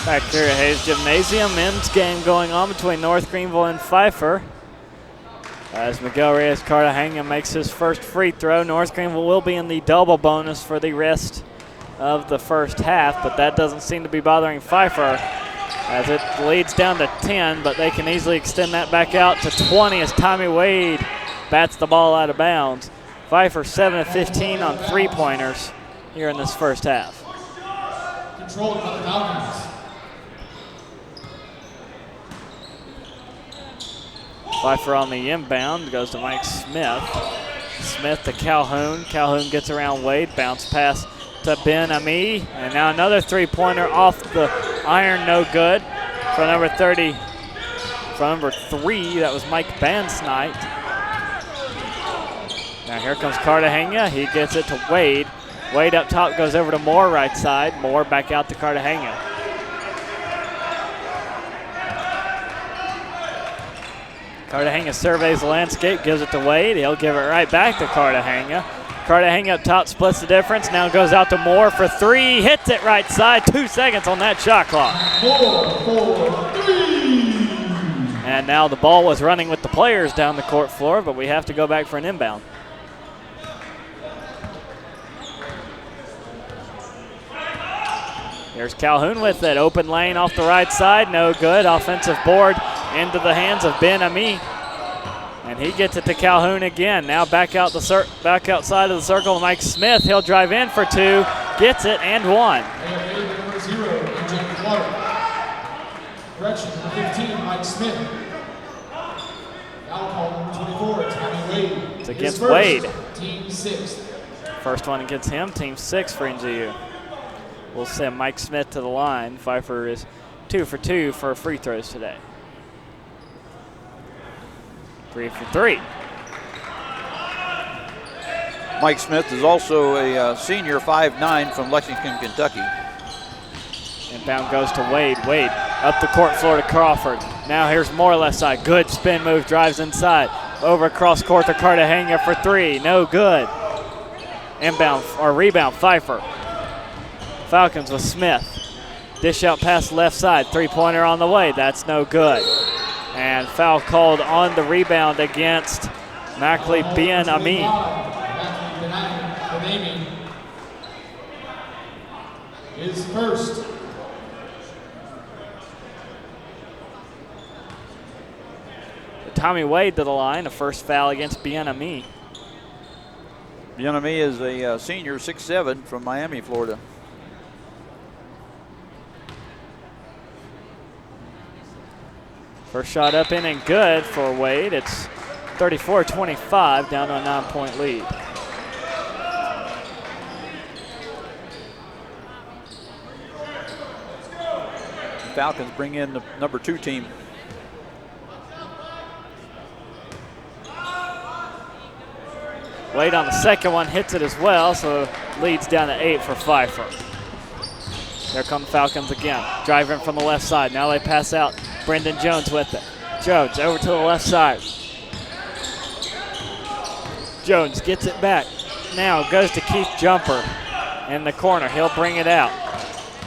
Back here at Hayes Gymnasium, men's game going on between North Greenville and Pfeiffer. As Miguel Reyes Cartagena makes his first free throw, North Greenville will be in the double bonus for the rest of the first half, but that doesn't seem to be bothering Pfeiffer as it leads down to 10, but they can easily extend that back out to 20 as Tommy Wade bats the ball out of bounds. Pfeiffer 7 of 15 on three-pointers here in this first half. Controlled by the Falcons. Pfeiffer on the inbound, goes to Mike Smith. Smith to Calhoun. Calhoun gets around Wade, bounce pass to Ben Ami, and now another three-pointer off the iron, no good. For number 3, that was Mike Bansnight. Now here comes Cartagena, he gets it to Wade. Wade up top, goes over to Moore right side. Moore back out to Cartagena. Cartagena surveys the landscape, gives it to Wade. He'll give it right back to Cartagena. Cartagena up top splits the difference. Now goes out to Moore for three. Hits it right side. 2 seconds on that shot clock. 4-4-3. And now the ball was running with the players down the court floor, but we have to go back for an inbound. Here's Calhoun with it. Open lane off the right side. No good. Offensive board into the hands of Ben Ami. And he gets it to Calhoun again. Now back outside of the circle, Mike Smith. He'll drive in for two, gets it, and one. Number 0, AJ Clark. Correction, number 15, Mike Smith. Foul call number 24, Tommy Wade. It's against His first, Wade. Team 6. First one against him, team 6 for NGU. We'll send Mike Smith to the line. Pfeiffer is 2 for 2 for free throws today. 3 for 3. Mike Smith is also a senior, 5'9", from Lexington, Kentucky. Inbound goes to Wade. Wade up the court floor to Crawford. Now here's Moore left side. Good spin move, drives inside. Over across court to Cartagena for three. No good. Inbound or rebound, Pfeiffer. Falcons with Smith. Dish out past left side. Three-pointer on the way. That's no good. And foul called on the rebound against Mackley Ben Ami. His first. Tommy Wade to the line. A first foul against Ben Ami. Ben Ami is a senior, 6'7", from Miami, Florida. First shot up in and good for Wade. It's 34-25, down to a 9-point lead. Falcons bring in the number 2 team. Wade on the second one, hits it as well, so leads down to 8 for Pfeiffer. There come the Falcons again. Driving from the left side. Now they pass out. Brendan Jones with it. Jones over to the left side. Jones gets it back. Now goes to Keith Jumper in the corner. He'll bring it out.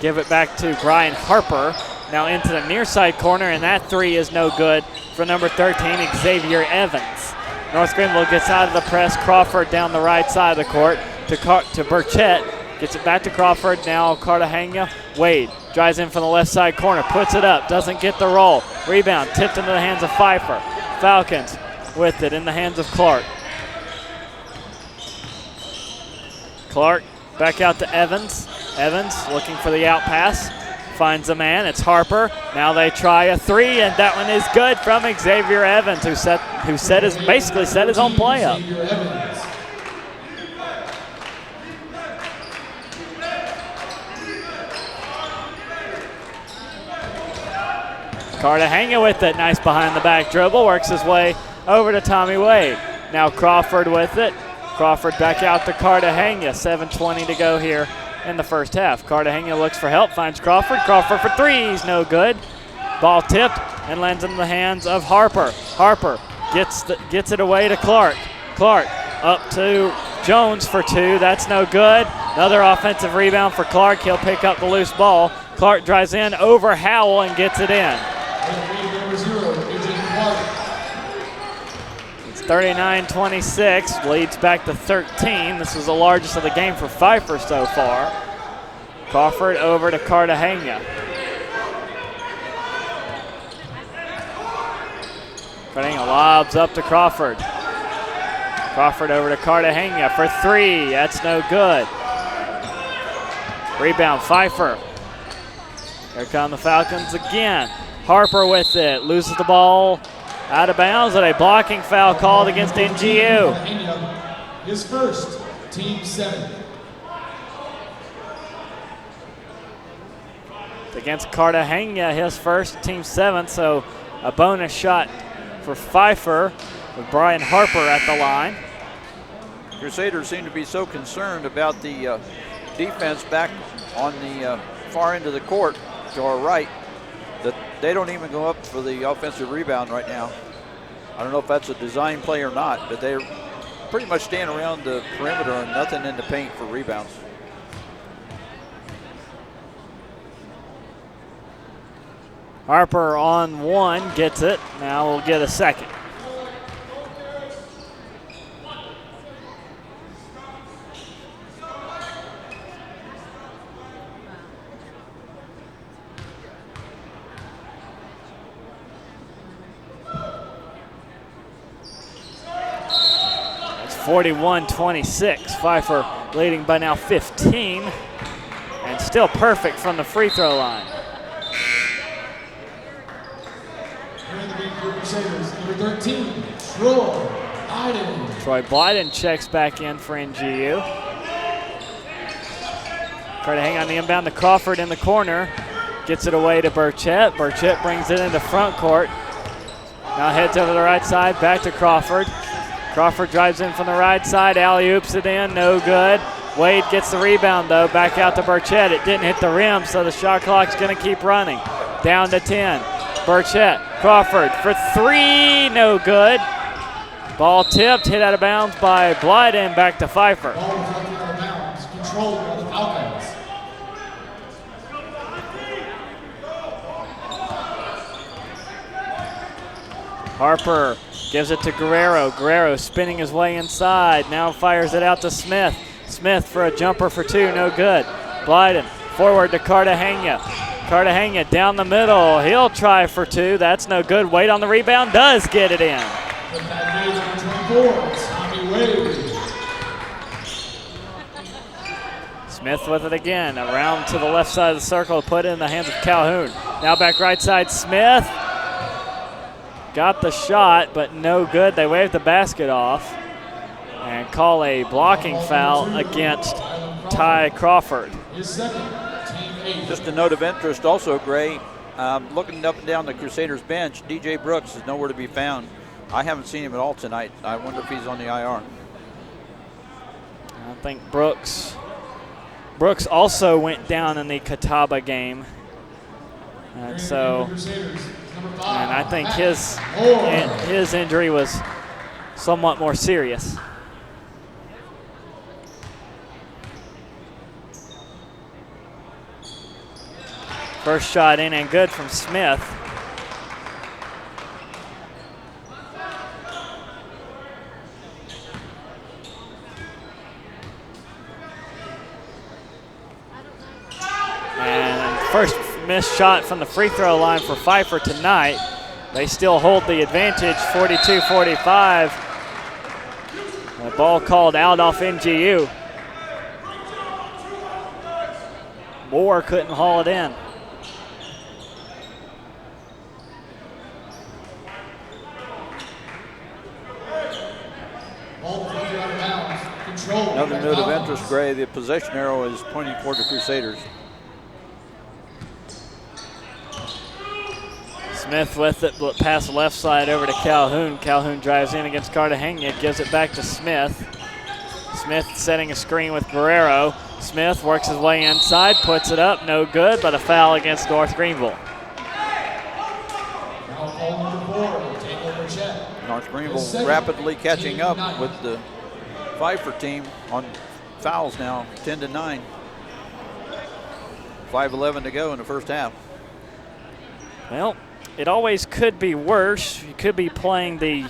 Give it back to Brian Harper. Now into the near side corner, and that three is no good for number 13, Xavier Evans. North Greenville gets out of the press. Crawford down the right side of the court to Burchett. Gets it back to Crawford. Now Cartagena. Wade drives in from the left side corner. Puts it up. Doesn't get the roll. Rebound tipped into the hands of Pfeiffer. Falcons with it in the hands of Clark. Clark back out to Evans. Evans looking for the out pass. Finds a man. It's Harper. Now they try a three, and that one is good from Xavier Evans, who basically set his own play up. Cartagena with it. Nice behind the back dribble. Works his way over to Tommy Wade. Now Crawford with it. Crawford back out to Cartagena. 7:20 to go here in the first half. Cartagena looks for help. Finds Crawford. Crawford for three. He's no good. Ball tipped and lands in the hands of Harper. Harper gets it away to Clark. Clark up to Jones for two. That's no good. Another offensive rebound for Clark. He'll pick up the loose ball. Clark drives in over Howell and gets it in. It's 39-26, leads back to 13. This is the largest of the game for Pfeiffer so far. Crawford over to Cartagena. Cartagena lobs up to Crawford. Crawford over to Cartagena for three. That's no good. Rebound, Pfeiffer. Here come the Falcons again. Harper with it, loses the ball out of bounds, and a blocking foul called against NGU. His first, team 7. Against Cartagena, his first, team 7, so a bonus shot for Pfeiffer with Brian Harper at the line. Crusaders seem to be so concerned about the defense back on the far end of the court to our right that they don't even go up for the offensive rebound right now. I don't know if that's a design play or not, but they're pretty much staying around the perimeter and nothing in the paint for rebounds. Harper on one, gets it. Now we'll get a second. It's 41-26. Pfeiffer leading by now 15, and still perfect from the free throw line. Crusaders, number 13, Troy Blyden. Troy Blyden checks back in for NGU. Try to hang on the inbound to Crawford in the corner. Gets it away to Burchett. Burchett brings it into front court. Now heads over the right side, back to Crawford. Crawford drives in from the right side, alley-oops it in, no good. Wade gets the rebound though, back out to Burchett. It didn't hit the rim, so the shot clock's gonna keep running. Down to 10. Burchett, Crawford for three, no good. Ball tipped, hit out of bounds by Blyden, back to Pfeiffer. Ball deflected out of bounds, controlled by the Falcons. Harper gives it to Guerrero. Guerrero spinning his way inside, now fires it out to Smith. Smith for a jumper for two, no good. Blyden forward to Cartagena. Cartagena down the middle. He'll try for two. That's no good. Wade on the rebound. Does get it in. With that lead, number 24, Tommy Wade. Smith with it again. Around to the left side of the circle. Put it in the hands of Calhoun. Now back right side. Smith. Got the shot, but no good. They waved the basket off and call a blocking foul against Ty Crawford. His second. Just a note of interest also, Gray, looking up and down the Crusaders bench, DJ Brooks is nowhere to be found. I haven't seen him at all tonight. I wonder if he's on the IR. I think Brooks also went down in the Catawba game. And so, and I think his injury was somewhat more serious. First shot in and good from Smith. And first missed shot from the free throw line for Pfeiffer tonight. They still hold the advantage, 42-45. The ball called out off NGU. Moore couldn't haul it in. Another note of interest, Gray, the possession arrow is pointing toward the Crusaders. Smith with it, pass left side over to Calhoun. Calhoun drives in against Cartagena, gives it back to Smith. Smith setting a screen with Guerrero. Smith works his way inside, puts it up, no good, but a foul against North Greenville. North Greenville rapidly catching up with the Pfeiffer team on fouls now, 10-9. 5:11 to go in the first half. Well, it always could be worse. You could be playing the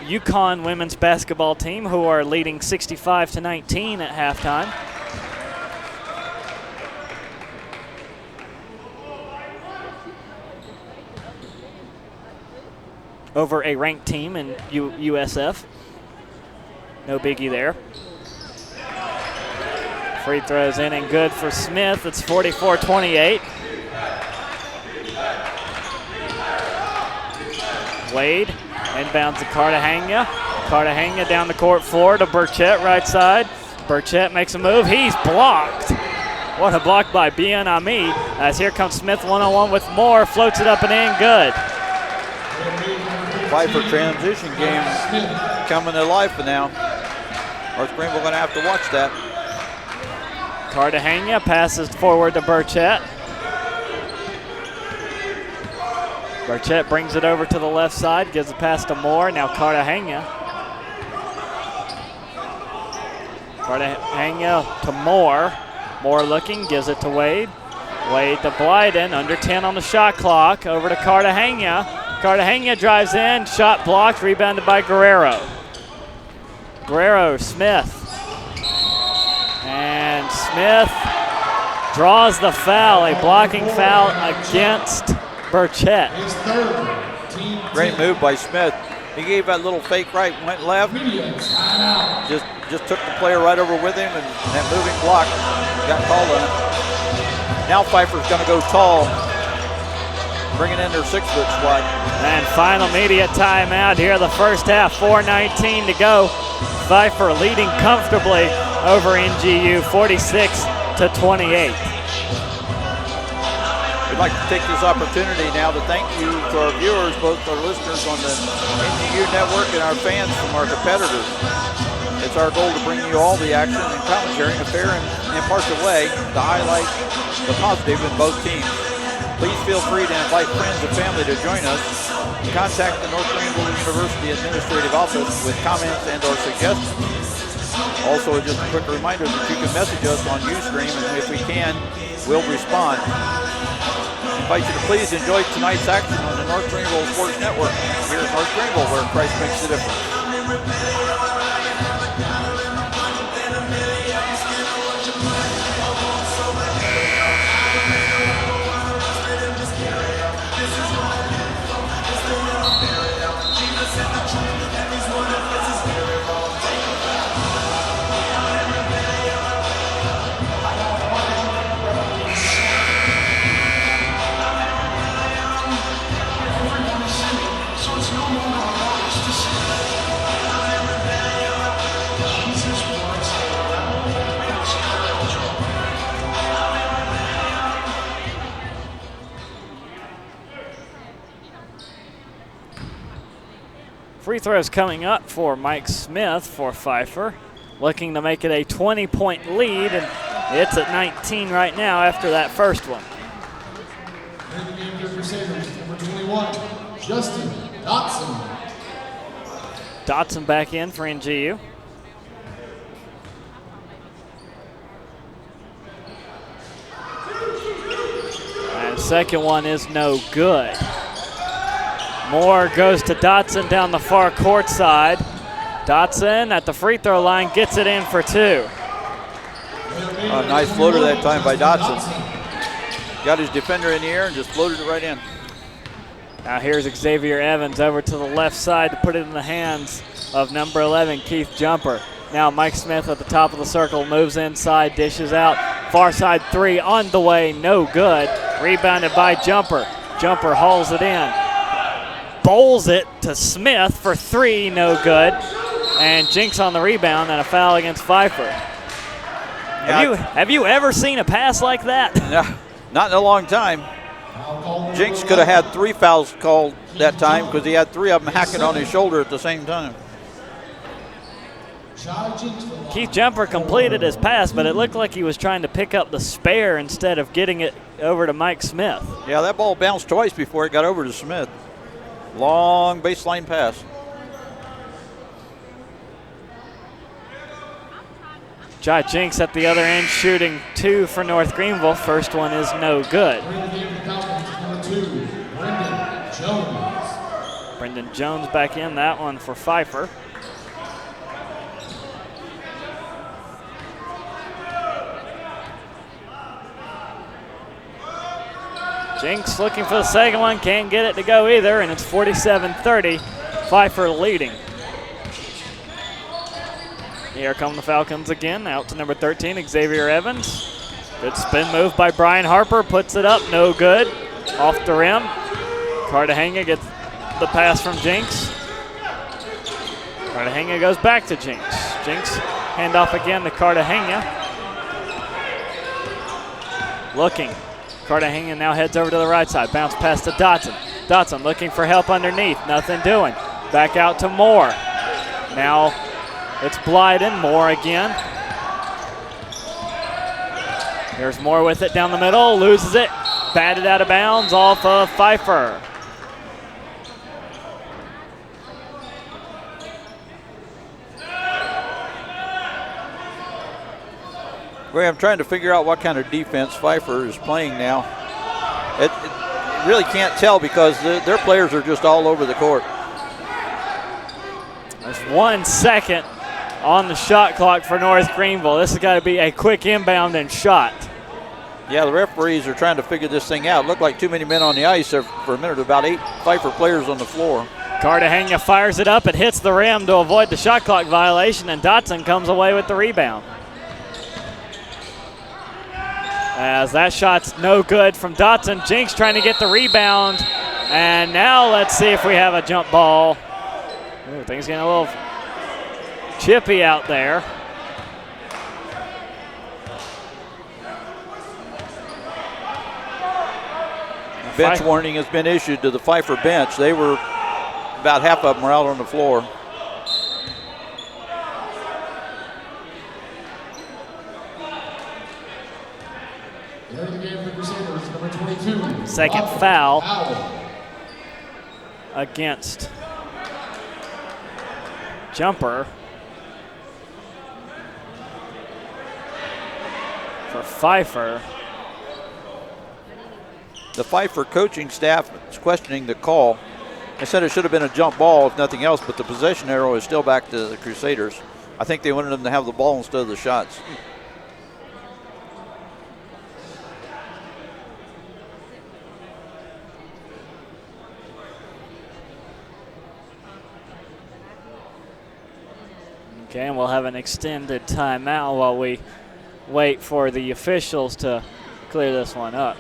UConn women's basketball team, who are leading 65-19 at halftime. Over a ranked team in USF. No biggie there. Free throws in and good for Smith. It's 44-28. Wade inbounds to Cartagena. Cartagena down the court floor to Burchett, right side. Burchett makes a move. He's blocked. What a block by Bien Ami. As here comes Smith one-on-one with Moore. Floats it up and in, good. Pfeiffer transition game coming to life now. North Greenville going to have to watch that. Cartagena passes forward to Burchett. Burchett brings it over to the left side, gives a pass to Moore. Now Cartagena. Cartagena to Moore. Moore looking, gives it to Wade. Wade to Blyden, under 10 on the shot clock. Over to Cartagena. Cartagena drives in, shot blocked, rebounded by Guerrero. Guerrero, Smith. And Smith draws the foul, a blocking foul against Burchett. His third. Team Great move by Smith. He gave that little fake right, went left. media timeout. Just took the player right over with him, and that moving block got called on it. Now Pfeiffer's going to go tall, bringing in their 6-foot squad. And final media timeout here, the first half, 4:19 to go. Pfeiffer leading comfortably over NGU, 46-28. We'd like to take this opportunity now to thank you to our viewers, both our listeners on the NGU network and our fans from our competitors. It's our goal to bring you all the action and commentary in a fair and impartial way to highlight the positive in both teams. Please feel free to invite friends and family to join us. Contact the North Greenville University Administrative Office with comments and or suggestions. Also, just a quick reminder that you can message us on Ustream, and if we can, we'll respond. I invite you to please enjoy tonight's action on the North Greenville Sports Network here at North Greenville, where Christ makes the difference. Free throws coming up for Mike Smith for Pfeiffer, looking to make it a 20-point lead, and it's at 19 right now after that first one. In the game for Crusaders, number 21, Justin Dotson. Dotson back in for NGU. And second one is no good. Moore goes to Dotson down the far court side. Dotson at the free throw line gets it in for two. A nice floater that time by Dotson. Got his defender in the air and just floated it right in. Now here's Xavier Evans over to the left side to put it in the hands of number 11, Keith Jumper. Now Mike Smith at the top of the circle moves inside, dishes out. Far side three on the way, no good. Rebounded by Jumper. Jumper hauls it in. Bowls it to Smith for three, no good. And Jinks on the rebound and a foul against Pfeiffer. Have you ever seen a pass like that? No, not in a long time. Jinks could have had 3 fouls called that time because he had 3 of them hacking on his shoulder at the same time. Keith Jumper completed his pass, but it looked like he was trying to pick up the spare instead of getting it over to Mike Smith. Yeah, that ball bounced twice before it got over to Smith. Long baseline pass. Jai Jinks at the other end shooting 2 for North Greenville. First one is no good. Brendan Jones back in, that one for Pfeiffer. Jinks looking for the second one, can't get it to go either, and it's 47-30, Pfeiffer leading. Here come the Falcons again, out to number 13, Xavier Evans. Good spin move by Brian Harper, puts it up, no good. Off the rim. Cartagena gets the pass from Jinks. Cartagena goes back to Jinks. Jinks handoff again to Cartagena. Looking. Cartagena now heads over to the right side. Bounce pass to Dotson. Dotson looking for help underneath. Nothing doing. Back out to Moore. Now it's Blyden. Moore again. Here's Moore with it down the middle. Loses it. Batted out of bounds off of Pfeiffer. Ray, I'm trying to figure out what kind of defense Pfeiffer is playing now. It really can't tell because their players are just all over the court. There's 1 second on the shot clock for North Greenville. This has got to be a quick inbound and shot. Yeah, the referees are trying to figure this thing out. Looked like too many men on the ice there for a minute. About 8 Pfeiffer players on the floor. Cartagena fires it up. It hits the rim to avoid the shot clock violation, and Dotson comes away with the rebound. As that shot's no good from Dotson. Jinx trying to get the rebound. And now let's see if we have a jump ball. Ooh, things getting a little chippy out there. Bench warning has been issued to the Pfeiffer bench. They were, about half of them were out on the floor. Entering the game for the Crusaders, number 22. Second foul against Jumper for Pfeiffer. The Pfeiffer coaching staff is questioning the call. They said it should have been a jump ball if nothing else, but the possession arrow is still back to the Crusaders. I think they wanted them to have the ball instead of the shots. Okay, and we'll have an extended timeout while we wait for the officials to clear this one up.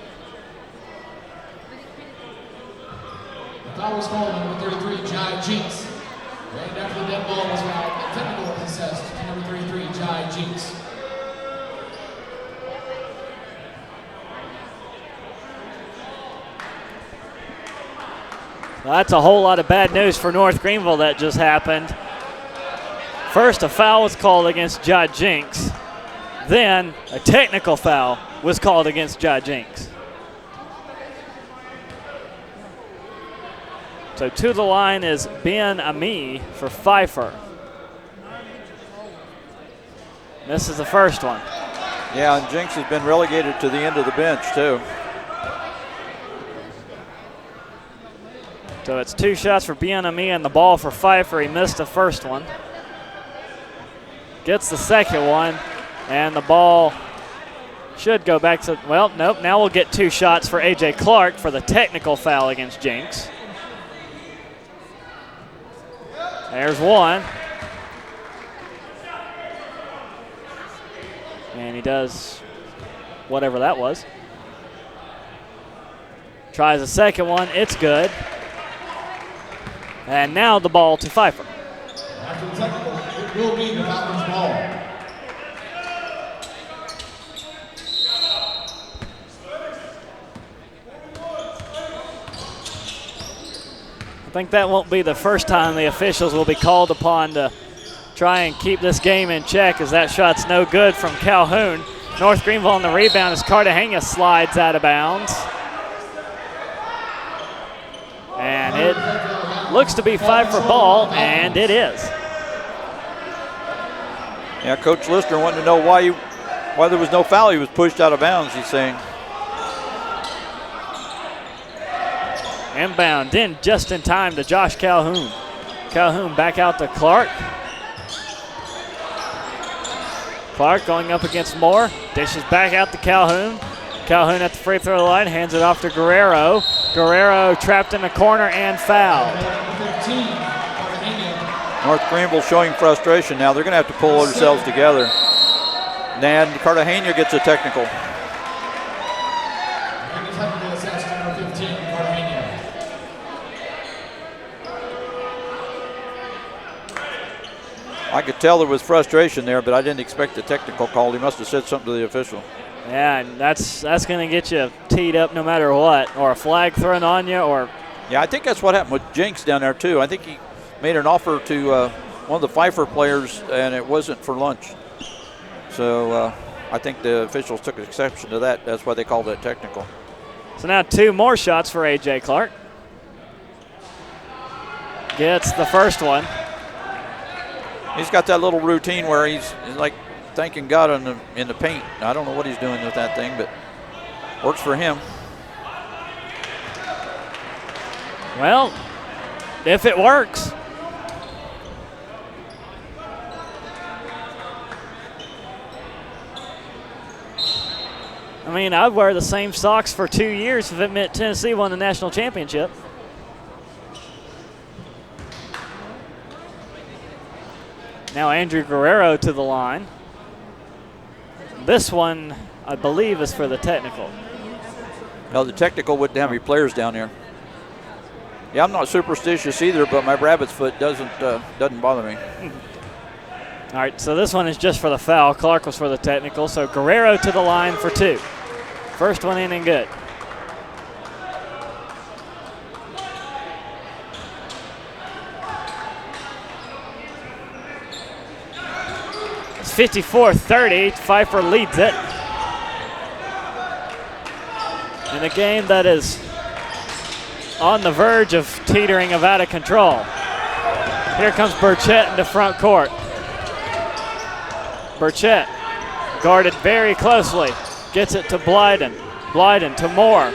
The foul was called on number 33, Jai Jinx. Right after the dead ball was fouled, the technical was assessed to number 33, Jai Jinx. Well, that's a whole lot of bad news for North Greenville that just happened. First, a foul was called against Jai Jinx. Then, a technical foul was called against Jai Jinx. So to the line is Ben Ami for Pfeiffer. This is the first one. Yeah, and Jinx has been relegated to the end of the bench, too. So it's 2 shots for Ben Ami and the ball for Pfeiffer. He missed the first one. Gets the second one, and the ball should go back to, well, nope. Now we'll get 2 shots for A.J. Clark for the technical foul against Jinx. There's one. And he does whatever that was. Tries a second one. It's good. And now the ball to Pfeiffer. After the technical, it will be the Falcons' ball. I think that won't be the first time the officials will be called upon to try and keep this game in check, as that shot's no good from Calhoun. North Greenville on the rebound as Cartagena slides out of bounds. And it looks to be Pfeiffer ball, and it is. Yeah, Coach Lister wanted to know why there was no foul. He was pushed out of bounds, he's saying. Inbound in just in time to Josh Calhoun. Calhoun back out to Clark. Clark going up against Moore. Dishes back out to Calhoun. Calhoun at the free throw line, hands it off to Guerrero. Guerrero trapped in the corner and fouled. North Greenville showing frustration now. They're going to have to pull themselves together. And Cartagena gets a technical. I could tell there was frustration there, but I didn't expect the technical call. He must have said something to the official. Yeah, and that's going to get you teed up no matter what, or a flag thrown on you, or. Yeah, I think that's what happened with Jinx down there too. I think he made an offer to one of the Pfeiffer players, and it wasn't for lunch. So I think the officials took exception to that. That's why they called it technical. So now 2 more shots for A.J. Clark. Gets the first one. He's got that little routine where he's like thanking God in the paint. I don't know what he's doing with that thing, but works for him. Well, if it works. I mean, I'd wear the same socks for 2 years if it meant Tennessee won the national championship. Now Andrew Guerrero to the line. This one, I believe, is for the technical. No, the technical wouldn't have any players down there. Yeah, I'm not superstitious either, but my rabbit's foot doesn't bother me. All right, so this one is just for the foul. Clark was for the technical, so Guerrero to the line for 2. First one in and good. It's 54-30. Pfeiffer leads it. In a game that is on the verge of teetering of out of control. Here comes Burchett into front court. Burchett guarded very closely. Gets it to Blyden. Blyden to Moore.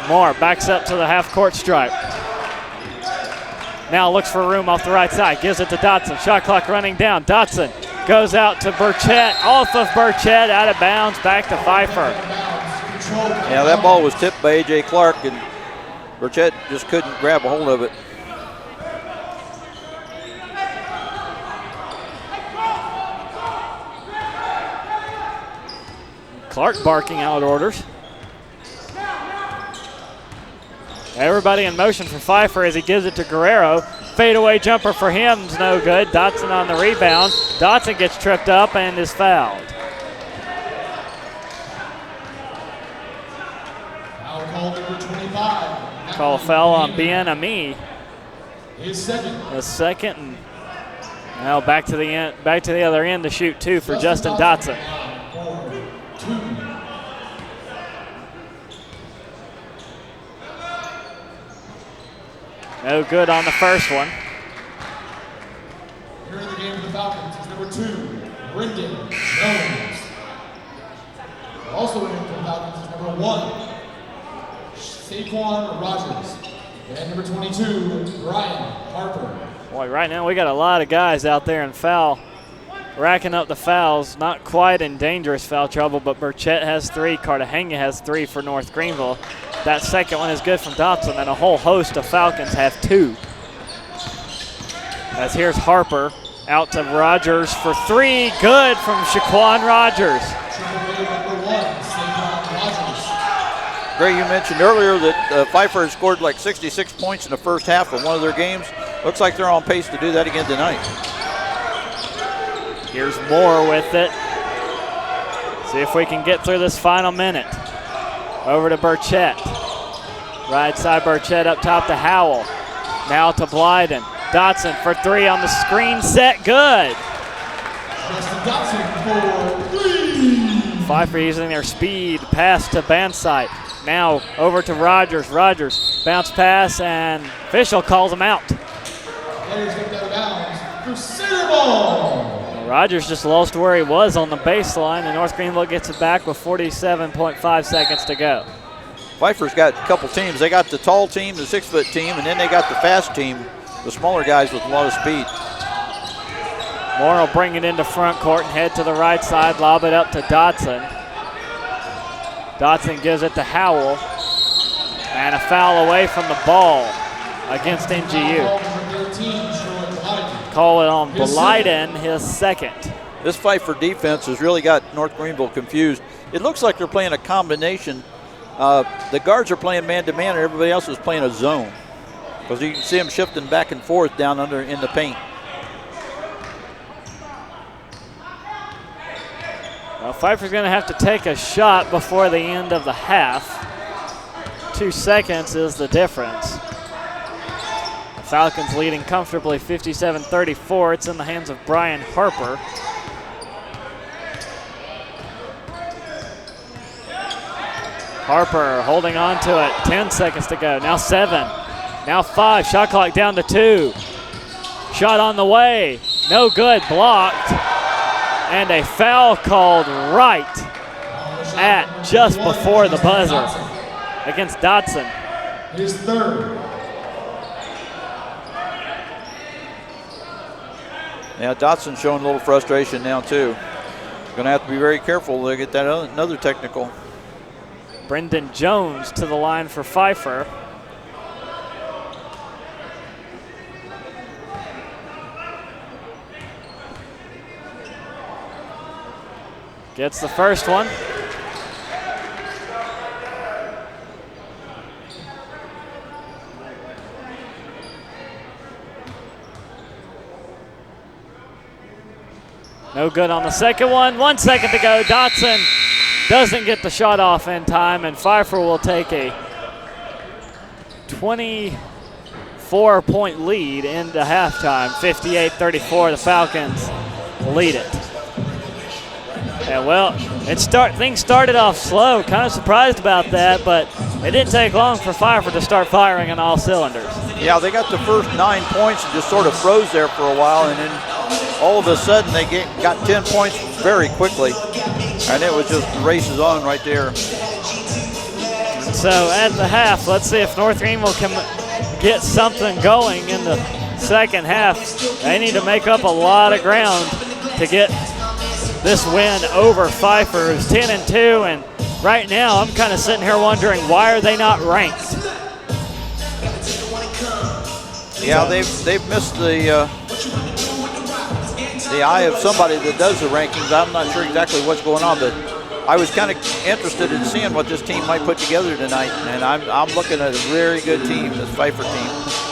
Moore backs up to the half-court stripe. Now looks for room off the right side. Gives it to Dotson. Shot clock running down. Dotson goes out to Burchett. Off of Burchett, out of bounds, back to Pfeiffer. Yeah, that ball was tipped by A.J. Clark, and Burchett just couldn't grab a hold of it. Clark barking out orders. Everybody in motion for Pfeiffer as he gives it to Guerrero. Fadeaway jumper for him is no good. Dotson on the rebound. Dotson gets tripped up and is fouled. Foul call number 25. Call a foul on Ben Ami. His second. A second. And now back to the other end to shoot 2 for Justin Dotson. No good on the first one. Here in the game for the Falcons is number 2, Brendan Jones. Also in for the Falcons is number 1, Saquon Rogers. And number 22, Brian Harper. Boy, right now we got a lot of guys out there in foul, racking up the fouls. Not quite in dangerous foul trouble, but Burchett has 3, Cartagena has 3 for North Greenville. That second one is good from Dotson, and a whole host of Falcons have 2. As here's Harper out to Rogers for 3. Good from Shaquan Rogers. Gray, you mentioned earlier that Pfeiffer has scored like 66 points in the first half of one of their games. Looks like they're on pace to do that again tonight. Here's Moore with it. See if we can get through this final minute. Over to Burchett. Right side Burchett up top to Howell. Now to Blyden. Dotson for 3 on the screen set. Good. Justin Dotson for 3. Pfeiffer using their speed. Pass to Bansite. Now over to Rogers. Rogers bounce pass, and official calls him out. Players get out of bounds. Crusader ball. Rogers just lost where he was on the baseline, and North Greenville gets it back with 47.5 seconds to go. Pfeiffer's got a couple teams. They got the tall team, the 6-foot team, and then they got the fast team, the smaller guys with a lot of speed. Moore will bring it into front court and head to the right side, lob it up to Dotson. Dotson gives it to Howell, and a foul away from the ball against NGU. Call it on Blyden, his second. This Pfeiffer defense has really got North Greenville confused. It looks like they're playing a combination. The guards are playing man-to-man, and everybody else is playing a zone, because you can see them shifting back and forth down under in the paint. Well, Pfeiffer's going to have to take a shot before the end of the half. 2 seconds is the difference. The Falcons leading comfortably 57-34. It's in the hands of Brian Harper. Harper holding on to it. 10 seconds to go. Now 7. Now 5. Shot clock down to 2. Shot on the way. No good, blocked. And a foul called right at just before the buzzer against Dotson. His third. Yeah, Dotson's showing a little frustration now too. Going to have to be very careful to get that another technical. Brendan Jones to the line for Pfeiffer. Gets the first one. No good on the second one. 1 second to go. Dotson doesn't get the shot off in time, and Pfeiffer will take a 24-point lead into halftime. 58-34, the Falcons lead it. Yeah, well, things started off slow. Kind of surprised about that, but it didn't take long for Pfeiffer to start firing on all cylinders. Yeah, they got the first 9 points and just sort of froze there for a while, and then all of a sudden they got 10 points very quickly, and it was just races on right there. So at the half, let's see if North Greenville can get something going in the second half. They need to make up a lot of ground to get this win over Pfeiffer, who's 10-2, and right now I'm kind of sitting here wondering, why are they not ranked? Yeah, they've missed the eye of somebody that does the rankings. I'm not sure exactly what's going on, but I was kind of interested in seeing what this team might put together tonight, and I'm looking at a very good team, this Pfeiffer team.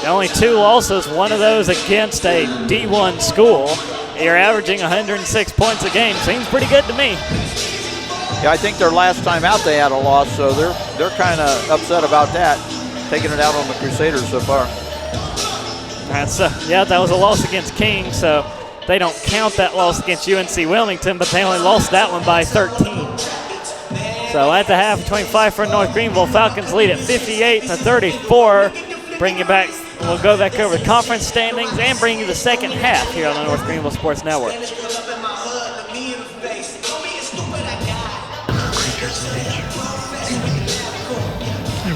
Only 2 losses, one of those against a D1 school. You're averaging 106 points a game. Seems pretty good to me. Yeah, I think their last time out they had a loss, so they're kind of upset about that, taking it out on the Crusaders so far. Yeah, that was a loss against King, so they don't count that loss against UNC Wilmington, but they only lost that one by 13. So at the half between Pfeiffer and North Greenville, Falcons lead at 58-34. Bring you back. We'll go back over the conference standings and bring you the second half here on the North Greenville Sports Network. I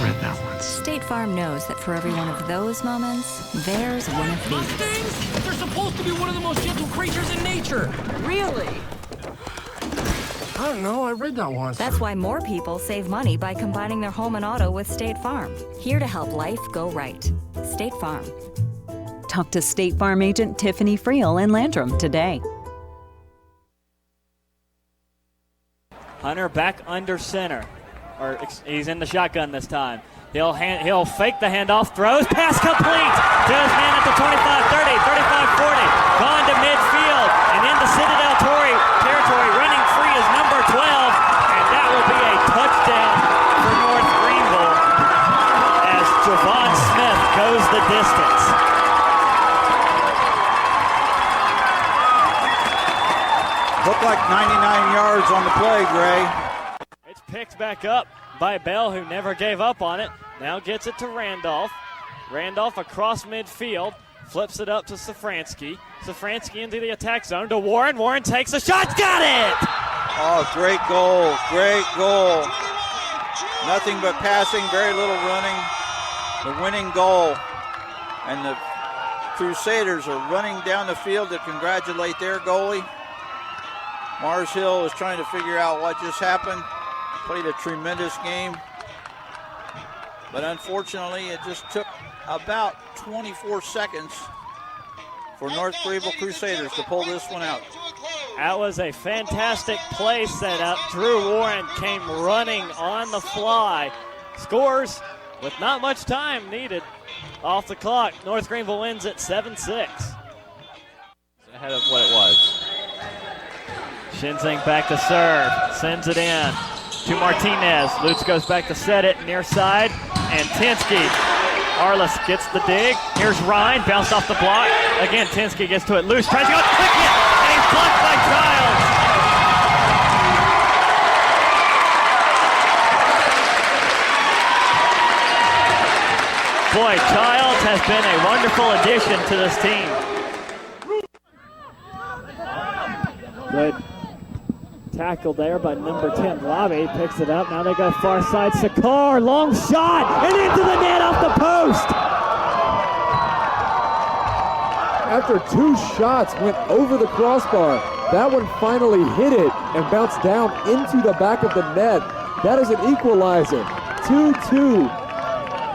read that once. State Farm knows that for every one of those moments, there's one of these. Mustangs? They're supposed to be one of the most gentle creatures in nature. Really? I don't know, I read that once. That's why more people save money by combining their home and auto with State Farm. Here to help life go right. State Farm. Talk to State Farm agent Tiffany Friel in Landrum today. Hunter back under center. He's in the shotgun this time. He'll fake the handoff, throws, pass complete to his man at the 25-30, 35-40. Gone to midfield and into Citadel territory. Running free is number 12, and that will be a touchdown for North Greenville as Javon Smith goes the distance. Looked like 99 yards on the play, Gray. It's picked back up by Bell, who never gave up on it. Now gets it to Randolph. Randolph across midfield, flips it up to Safransky. Safransky into the attack zone to Warren. Warren takes a shot, got it! Oh, great goal, great goal. Nothing but passing, very little running. The winning goal. And the Crusaders are running down the field to congratulate their goalie. Mars Hill is trying to figure out what just happened. Played a tremendous game. But unfortunately, it just took about 24 seconds for North Greenville Crusaders to pull this one out. That was a fantastic play setup. Drew Warren came running on the fly. Scores with not much time needed off the clock. North Greenville wins at 7-6. Ahead of what it was. Shinzing back to serve, sends it in to Martinez. Lutz goes back to set it near side, and Tinsky. Arliss gets the dig. Here's Ryan, bounced off the block. Again, Tinsky gets to it loose, tries to go quick hit, and he's blocked by Childs. Boy, Childs has been a wonderful addition to this team. Good tackle there by number 10, Lobby. Picks it up. Now they go far side. Sakar, long shot, and into the net off the post. After 2 shots went over the crossbar, that one finally hit it and bounced down into the back of the net. That is an equalizer. 2-2.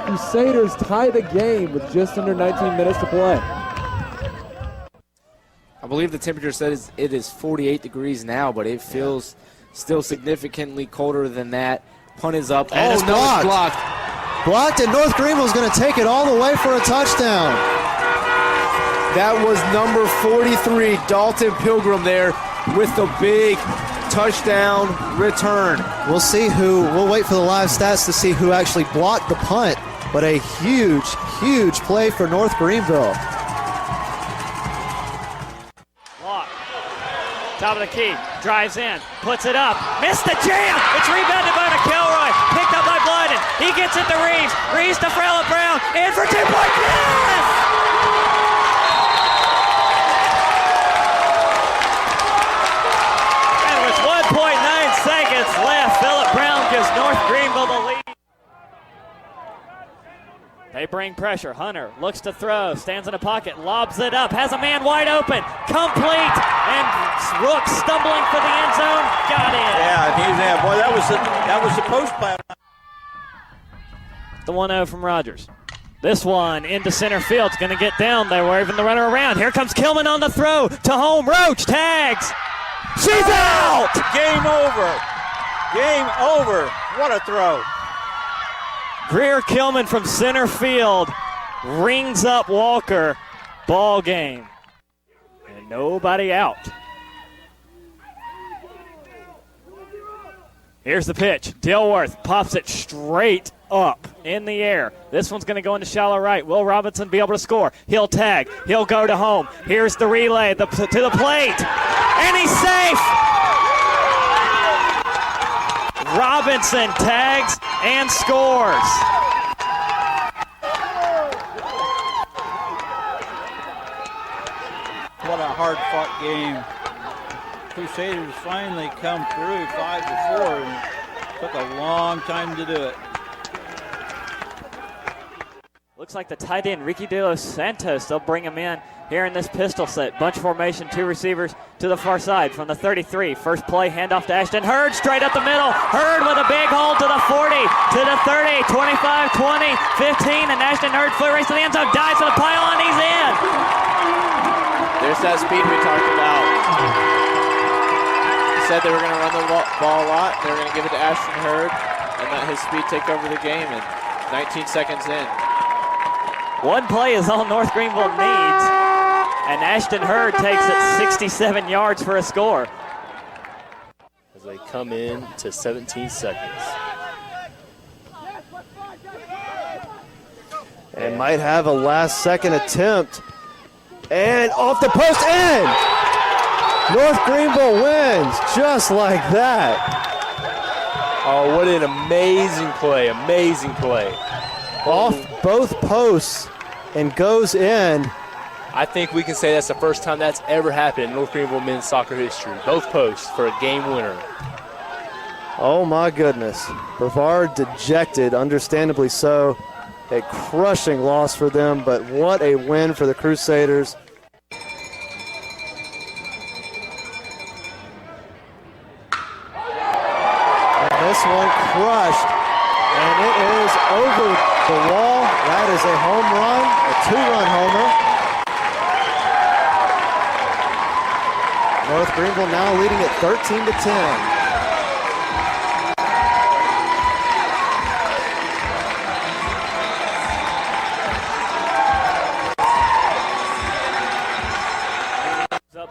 Crusaders tie the game with just under 19 minutes to play. I believe the temperature says it is 48 degrees now, but it feels still significantly colder than that. Punt is up. And it's blocked. Blocked, and North Greenville is going to take it all the way for a touchdown. That was number 43, Dalton Pilgrim there with the big touchdown return. We'll wait for the live stats to see who actually blocked the punt, but a huge, huge play for North Greenville. Top of the key, drives in, puts it up, missed the jam! It's rebounded by McElroy, picked up by Blyden. He gets it to Reeves, Reeves to Frella Brown, in for 2 points, yes! And with 1.9 seconds left, Phillip Brown gives North Greenville the lead. They bring pressure. Hunter looks to throw, stands in a pocket, lobs it up, has a man wide open, complete, and Rook stumbling for the end zone, got it. Yeah, boy, that was the post play. The 1-0 from Rogers. This one into center field, it's going to get down. They're waving the runner around. Here comes Kilman on the throw to home. Roach tags. She's out. Game over. Game over. What a throw. Greer Kilman from center field rings up Walker. Ball game. And nobody out. Here's the pitch. Dilworth pops it straight up in the air. This one's going to go into shallow right. Will Robinson be able to score? He'll tag. He'll go to home. Here's the relay to the plate. And he's safe. Robinson tags and scores. What a hard-fought game. Crusaders finally come through 5-4 and took a long time to do it. Looks like the tight end, Ricky De Los Santos, they'll bring him in here in this pistol set. Bunch formation, 2 receivers to the far side from the 33. First play, handoff to Ashton Hurd, straight up the middle. Hurd with a big hole to the 40, to the 30, 25, 20, 15, and Ashton Hurd foot race to the end zone, dives to the pylon, he's in. There's that speed we talked about. Said they were going to run the ball a lot. They were going to give it to Ashton Hurd and let his speed take over the game. And 19 seconds in. One play is all North Greenville needs, and Ashton Hurd takes it 67 yards for a score. As they come in to 17 seconds. And might have a last-second attempt. And off the post in! North Greenville wins just like that. Oh, what an amazing play, amazing play. Off both posts and goes in. I think we can say that's the first time that's ever happened in North Greenville men's soccer history. Both posts for a game winner. Oh my goodness. Brevard dejected, understandably so. A crushing loss for them, but what a win for the Crusaders. And this one crushed, and it is over the wall. That is a home run, a 2-run homer. North Greenville now leading at 13-10.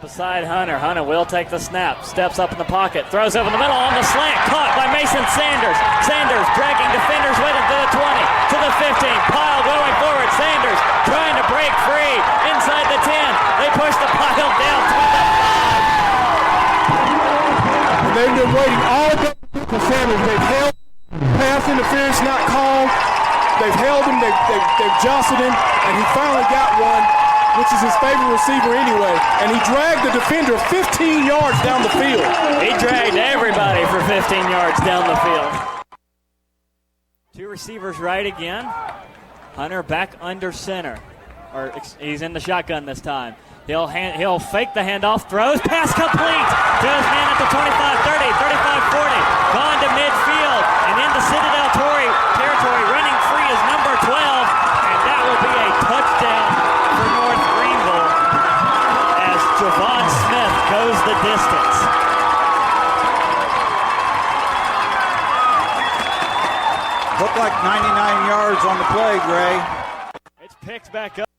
Beside Hunter. Hunter will take the snap, steps up in the pocket, throws over the middle on the slant, caught by Mason Sanders. Sanders dragging defenders with him to the 20, to the 15, pile going forward. Sanders trying to break free inside the 10. They push the pile down to the 5. They've been waiting all day for Sanders. They've held pass interference not called. They've held him, they've jostled him, and he finally got one. which is his favorite receiver anyway, and he dragged the defender 15 yards down the field. He dragged everybody for 15 yards down the field. Two receivers right again. Hunter back under center. He's in the shotgun this time. He'll fake the handoff, throws, pass complete to his man at the 25-30, 35-40. Gone to midfield and into Citadel territory. Running free is number 12, and that will be a touchdown for North Greenville as Javon Smith goes the distance. Looked like 99 yards on the play, Gray. It's picked back up.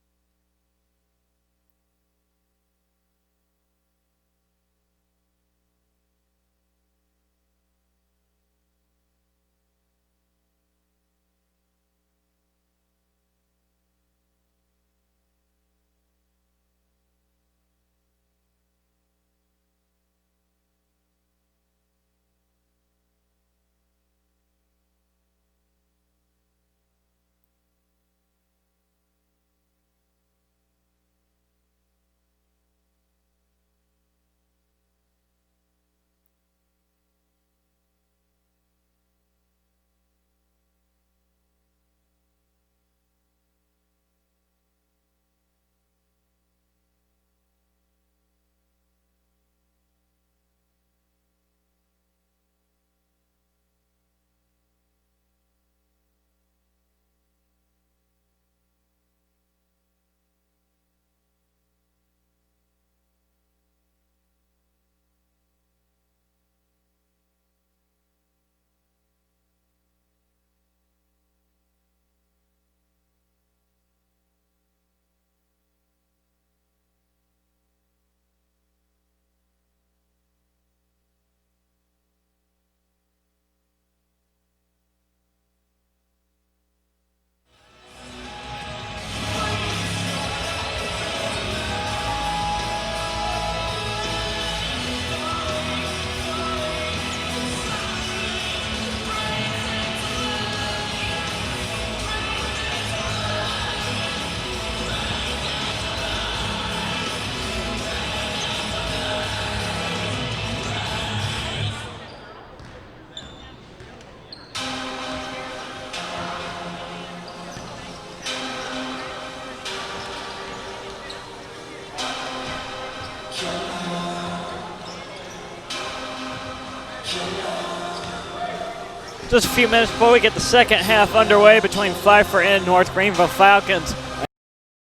Just a few minutes before we get the second half underway between Pfeiffer and North Greenville Falcons.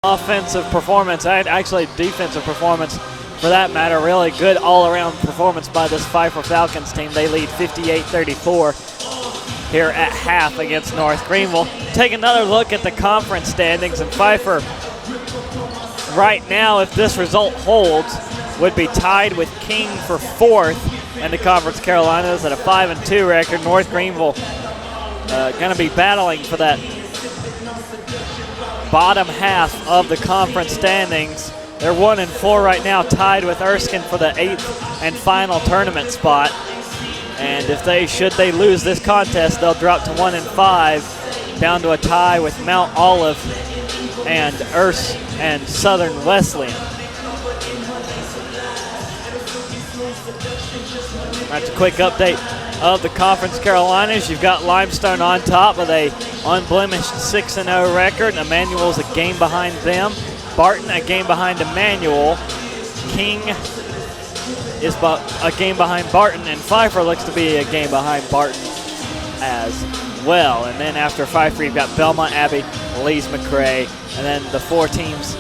Offensive performance, actually defensive performance for that matter. Really good all-around performance by this Pfeiffer Falcons team. They lead 58-34 here at half against North Greenville. Take another look at the conference standings, and Pfeiffer right now, if this result holds, would be tied with King for fourth in the Conference Carolinas at a 5-2 record. North Greenville going to be battling for that bottom half of the conference standings. They're 1-4 right now, tied with Erskine for the 8th and final tournament spot. And if should they lose this contest, they'll drop to 1-5, down to a tie with Mount Olive and Southern Wesleyan. That's a quick update of the Conference Carolinas. You've got Limestone on top with a unblemished 6-0 record. Emmanuel's a game behind them. Barton a game behind Emmanuel. King is a game behind Barton, and Pfeiffer looks to be a game behind Barton as well. And then after Pfeiffer, you've got Belmont Abbey, Lees McRae, and then the four teams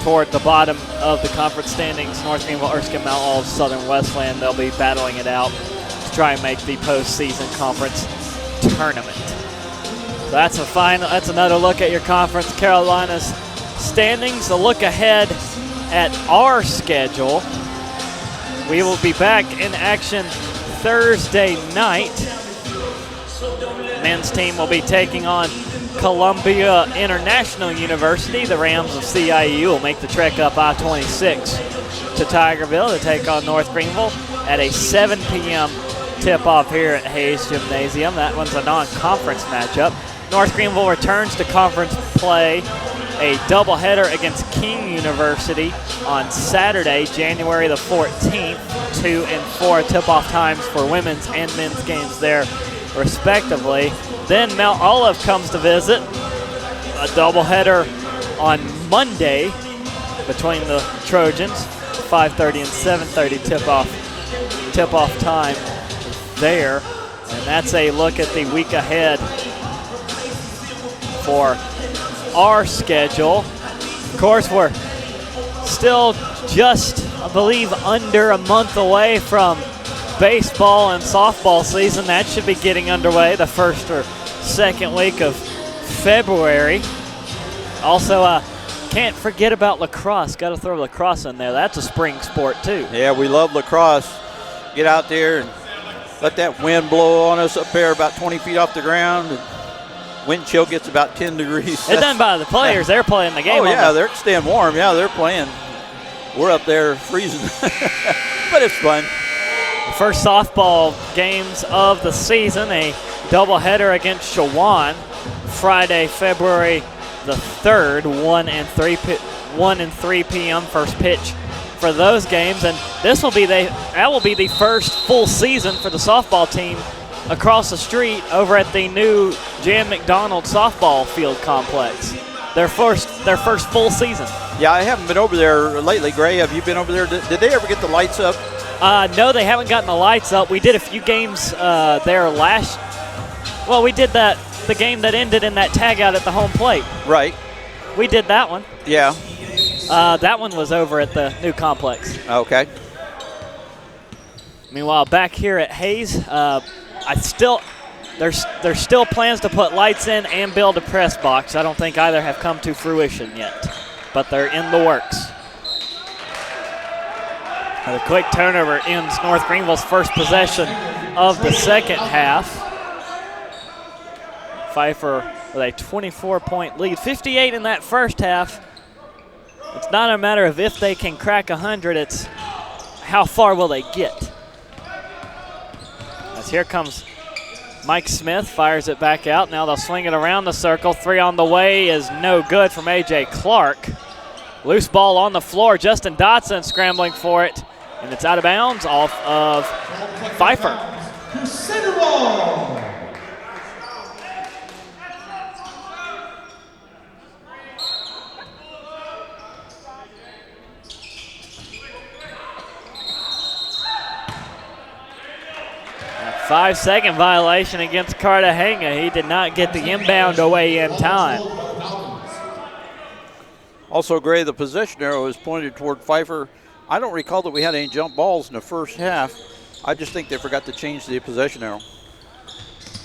toward the bottom of the conference standings: North Greenville, Erskine, Mount Olive, Southern Wesleyan. They'll be battling it out to try and make the postseason conference tournament. So that's another look at your Conference Carolinas standings. A look ahead at our schedule. We will be back in action Thursday night. Men's team will be taking on Columbia International University. The Rams of CIU will make the trek up I-26 to Tigerville to take on North Greenville at a 7 p.m. tip-off here at Hayes Gymnasium. That one's a non-conference matchup. North Greenville returns to conference play a doubleheader against King University on Saturday, January the 14th, 2 and 4 tip-off times for women's and men's games there, respectively. Then Mount Olive comes to visit, a doubleheader on Monday between the Trojans, 5:30 and 7:30 tip-off time there. And that's a look at the week ahead for our schedule. Of course, we're still just, I believe, under a month away from baseball and softball season. That should be getting underway the first or second week of February. Also, can't forget about lacrosse. Got to throw lacrosse in there. That's a spring sport, too. Yeah, we love lacrosse. Get out there and let that wind blow on us up there about 20 feet off the ground. And wind chill gets about 10 degrees. It doesn't bother the players. They're playing the game. Oh, yeah, they're staying warm. Yeah, they're playing. We're up there freezing. But it's fun. The first softball games of the season, a doubleheader against Shawan, Friday, February the 3rd, 1 and 3 p.m. first pitch for those games, and that will be the first full season for the softball team across the street over at the new Jan McDonald softball field complex. Their first full season. Yeah, I haven't been over there lately. Gray, have you been over there? Did they ever get the lights up? No, they haven't gotten the lights up. We did a few games there last. Well, we did the game that ended in that tag out at the home plate. Right. We did that one. Yeah. That one was over at the new complex. Okay. Meanwhile, back here at Hayes, there's still plans to put lights in and build a press box. I don't think either have come to fruition yet, but they're in the works. The quick turnover ends North Greenville's first possession of the second half. Pfeiffer with a 24-point lead, 58 in that first half. It's not a matter of if they can crack 100, it's how far will they get. As here comes Mike Smith, fires it back out. Now they'll swing it around the circle. 3 on the way is no good from A.J. Clark. Loose ball on the floor. Justin Dotson scrambling for it, and it's out of bounds off of Pfeiffer. Crusader ball. A 5-second violation against Cartagena. He did not get the inbound away in time. Also, Gray, the possession arrow is pointed toward Pfeiffer. I don't recall that we had any jump balls in the first half. I just think they forgot to change the possession arrow.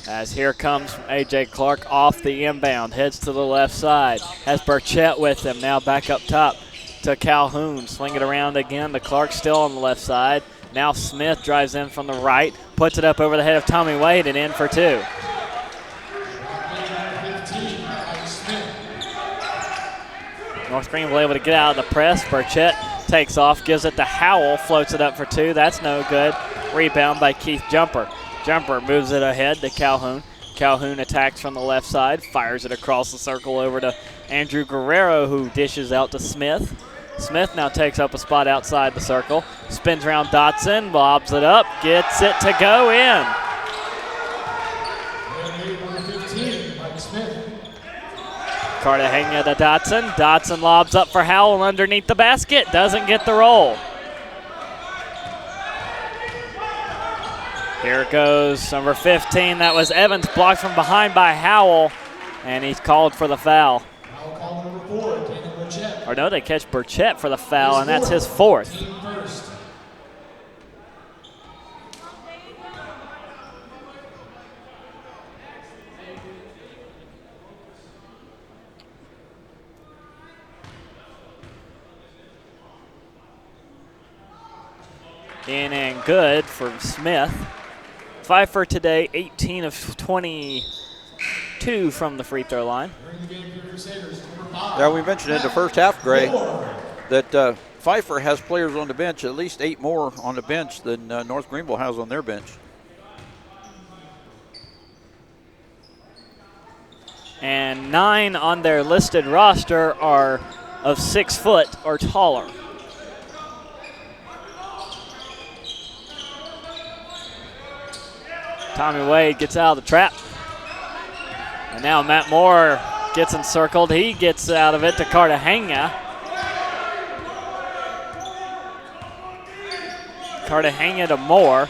As here comes A.J. Clark off the inbound, heads to the left side. Has Burchett with him, now back up top to Calhoun. Swing it around again to Clark, still on the left side. Now Smith drives in from the right, puts it up over the head of Tommy Wade and in for 2. North Greenville able to get out of the press. Burchett takes off, gives it to Howell, floats it up for 2. That's no good. Rebound by Keith Jumper. Jumper moves it ahead to Calhoun. Calhoun attacks from the left side, fires it across the circle over to Andrew Guerrero, who dishes out to Smith. Smith now takes up a spot outside the circle. Spins around Dotson, lobs it up, gets it to go in. Cartagena to Dotson. Dotson lobs up for Howell underneath the basket. Doesn't get the roll. Here goes number 15. That was Evans, blocked from behind by Howell, and he's called for the foul. Or no, they catch Burchett for the foul, and that's his 4th. In and good for Smith. Pfeiffer today, 18 of 22 from the free throw line. Yeah, we mentioned in the first half, Gray, that Pfeiffer has players on the bench, at least 8 more on the bench than North Greenville has on their bench. and 9 on their listed roster are of 6 foot or taller. Tommy Wade gets out of the trap. And now Matt Moore gets encircled. He gets out of it to Cartagena. Cartagena to Moore.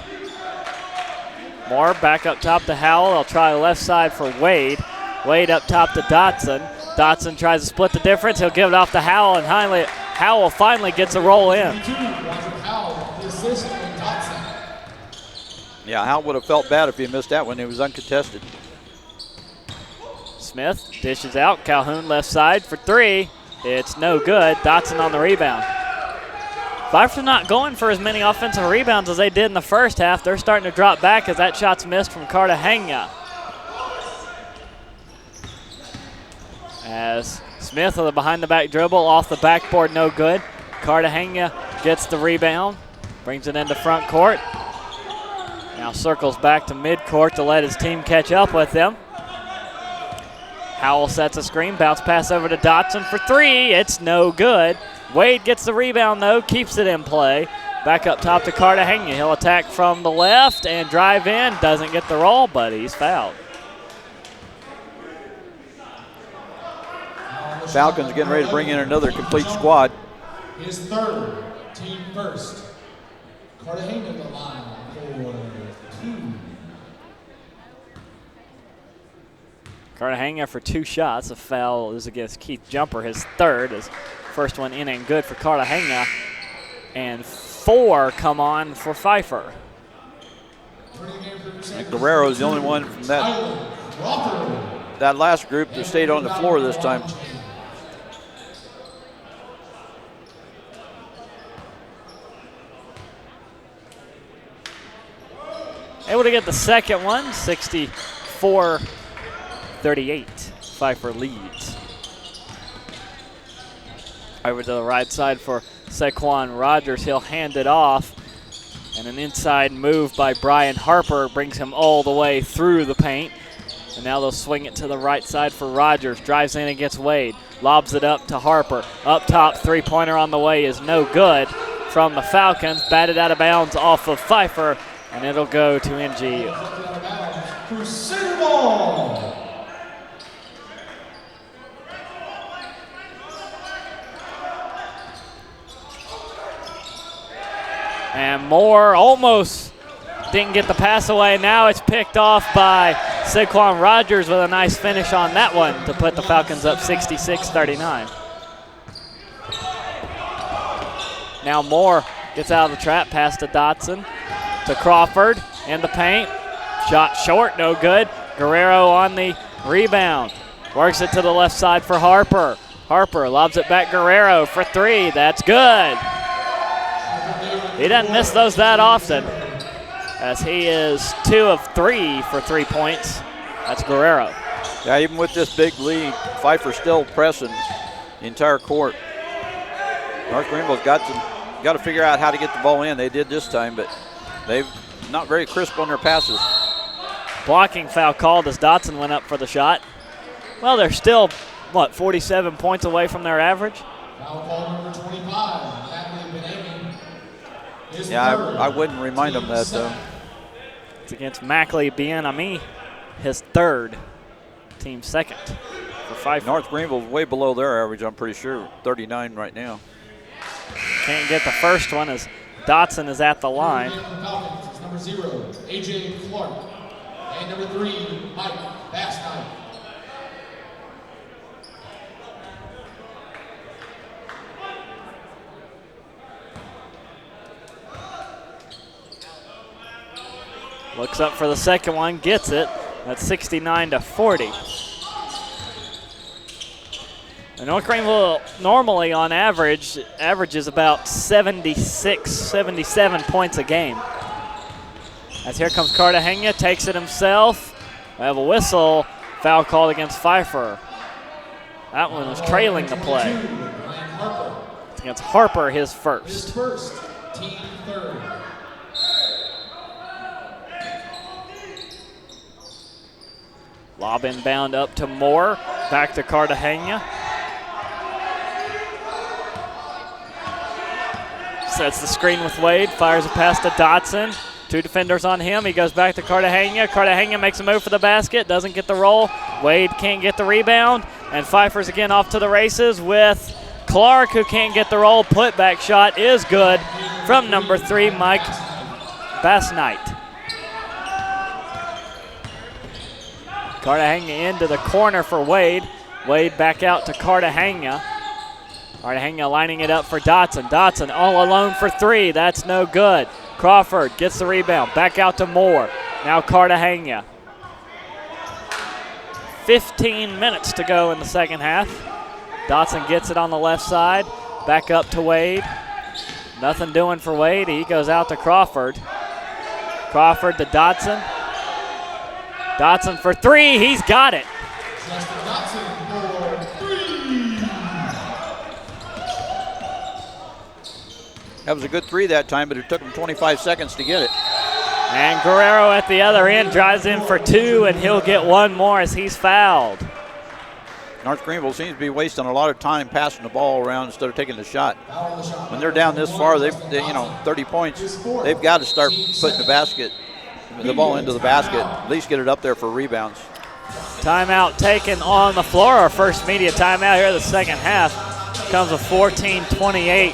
Moore back up top to Howell. They'll try the left side for Wade. Wade up top to Dotson. Dotson tries to split the difference. He'll give it off to Howell, and Howell finally gets a roll in. Yeah, Howell would have felt bad if he missed that one. He was uncontested. Smith dishes out. Calhoun left side for 3. It's no good. Dotson on the rebound. Pfeiffer's not going for as many offensive rebounds as they did in the first half. They're starting to drop back as that shot's missed from Cartagena. As Smith with a behind-the-back dribble off the backboard, no good. Cartagena gets the rebound, brings it into front court. Now circles back to midcourt to let his team catch up with them. Howell sets a screen, bounce pass over to Dotson for 3. It's no good. Wade gets the rebound, though, keeps it in play. Back up top to Cartagena. He'll attack from the left and drive in. Doesn't get the roll, but he's fouled. Falcons getting ready to bring in another complete squad. His third, team first. Cartagena the line for 2. Cartagena for 2 shots. A foul is against Keith Jumper, his third. His first one in and good for Cartagena. And 4 come on for Pfeiffer. And Guerrero's the only one from that last group that stayed on the floor this time. Able to get the second one, 64-38. Pfeiffer leads. Over to the right side for Saquon Rogers. He'll hand it off. And an inside move by Brian Harper brings him all the way through the paint. And now they'll swing it to the right side for Rogers. Drives in against Wade. Lobs it up to Harper. Up top, 3-pointer on the way is no good from the Falcons. Batted out of bounds off of Pfeiffer. And it'll go to NGU. Crusader ball. And Moore almost didn't get the pass away. Now it's picked off by Saquon Rogers with a nice finish on that one to put the Falcons up 66-39. Now Moore gets out of the trap, pass to Dotson. To Crawford in the paint. Shot short, no good. Guerrero on the rebound. Works it to the left side for Harper. Harper lobs it back Guerrero for 3. That's good. He doesn't miss those that often, as he is 2 of 3 for 3 points. That's Guerrero. Yeah, even with this big lead, Pfeiffer still pressing the entire court. North Greenville's got to figure out how to get the ball in. They did this time, but they've not very crisp on their passes. Blocking foul called as Dotson went up for the shot. Well, they're still, 47 points away from their average? Foul call number 25. Yeah, I wouldn't remind them that, though. It's against Mackley Bien-Ami, his third, team second for Pfeiffer. North Greenville's way below their average, I'm pretty sure, 39 right now. Can't get the first one as Dotson is at the line. Number 0, A.J. Clark. And number 3, Mike Bass-Knight. Looks up for the second one, gets it. That's 69-40. And North Greenville normally on average averages about 76, 77 points a game. As here comes Cartagena, takes it himself. We have a whistle, foul called against Pfeiffer. That one was trailing the play. It's against Harper, his first. His first, team third. Lob inbound up to Moore. Back to Cartagena. Sets the screen with Wade. Fires a pass to Dotson. 2 defenders on him. He goes back to Cartagena. Cartagena makes a move for the basket. Doesn't get the roll. Wade can't get the rebound. And Pfeiffer's again off to the races with Clark, who can't get the roll. Putback shot is good from number 3, Mike Bass-Knight. Cartagena into the corner for Wade. Wade back out to Cartagena. Cartagena lining it up for Dotson. Dotson all alone for 3. That's no good. Crawford gets the rebound. Back out to Moore. Now Cartagena. 15 minutes to go in the second half. Dotson gets it on the left side. Back up to Wade. Nothing doing for Wade. He goes out to Crawford. Crawford to Dotson. Dotson for 3. He's got it. That was a good 3 that time, but it took him 25 seconds to get it. And Guerrero at the other end drives in for 2, and he'll get 1 more as he's fouled. North Greenville seems to be wasting a lot of time passing the ball around instead of taking the shot. When they're down this far, they 30 points, they've got to start putting the ball into the basket, at least get it up there for rebounds. Timeout taken on the floor. Our first media timeout here in the second half. Comes with 14:28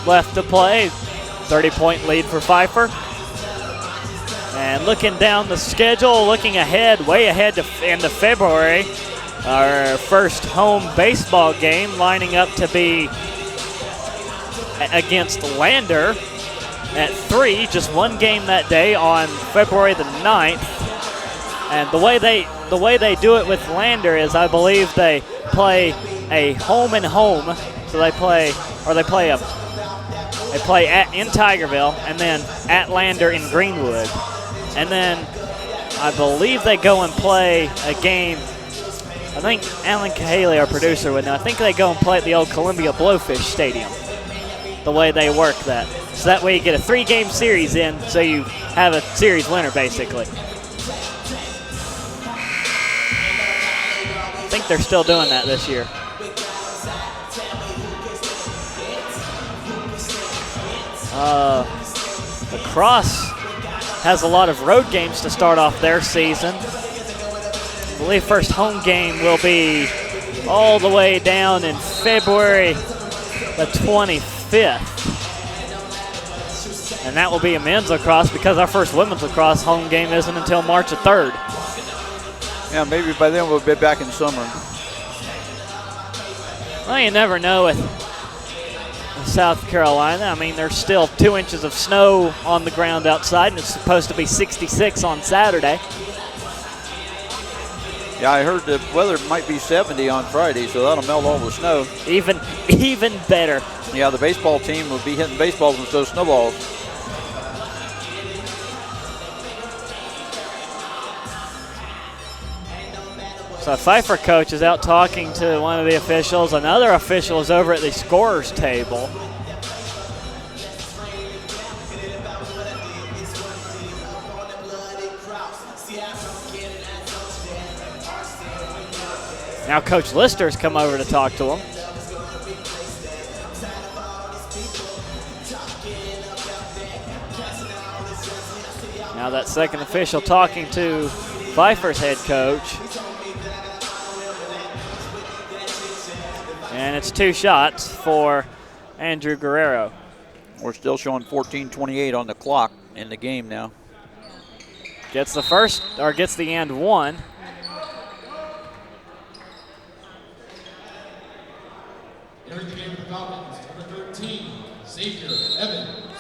left to play. 30-point lead for Pfeiffer. And looking down the schedule, looking ahead, way ahead to into February, our first home baseball game lining up to be against Lander at 3, just 1 game that day on February the 9th. And the way they do it with Lander is, I believe they play a home and home, so they play in Tigerville and then at Lander in Greenwood. And then I believe they go and play a game. I think Alan Cahaley, our producer, would know. I think they go and play at the old Columbia Blowfish Stadium, the way they work that. So that way you get a 3-game series in, so you have a series winner, basically. I think they're still doing that this year. Lacrosse has a lot of road games to start off their season. I believe first home game will be all the way down in February the 25th. And that will be a men's lacrosse, because our first women's lacrosse home game isn't until March the 3rd. Yeah, maybe by then we'll be back in summer. Well, you never know with South Carolina. I mean, there's still 2 inches of snow on the ground outside, and it's supposed to be 66 on Saturday. Yeah, I heard the weather might be 70 on Friday, so that'll melt all the snow. Even better. Yeah, the baseball team will be hitting baseballs instead of snowballs. So Pfeiffer coach is out talking to one of the officials. Another official is over at the scorer's table. Now Coach Lister's come over to talk to him. Now that second official talking to Pfeiffer's head coach. And it's 2 shots for Andrew Guerrero. We're still showing 14:28 on the clock in the game now. Gets the first, or gets the and 1. Entering the game for the Falcons, number 13, Xavier Evans.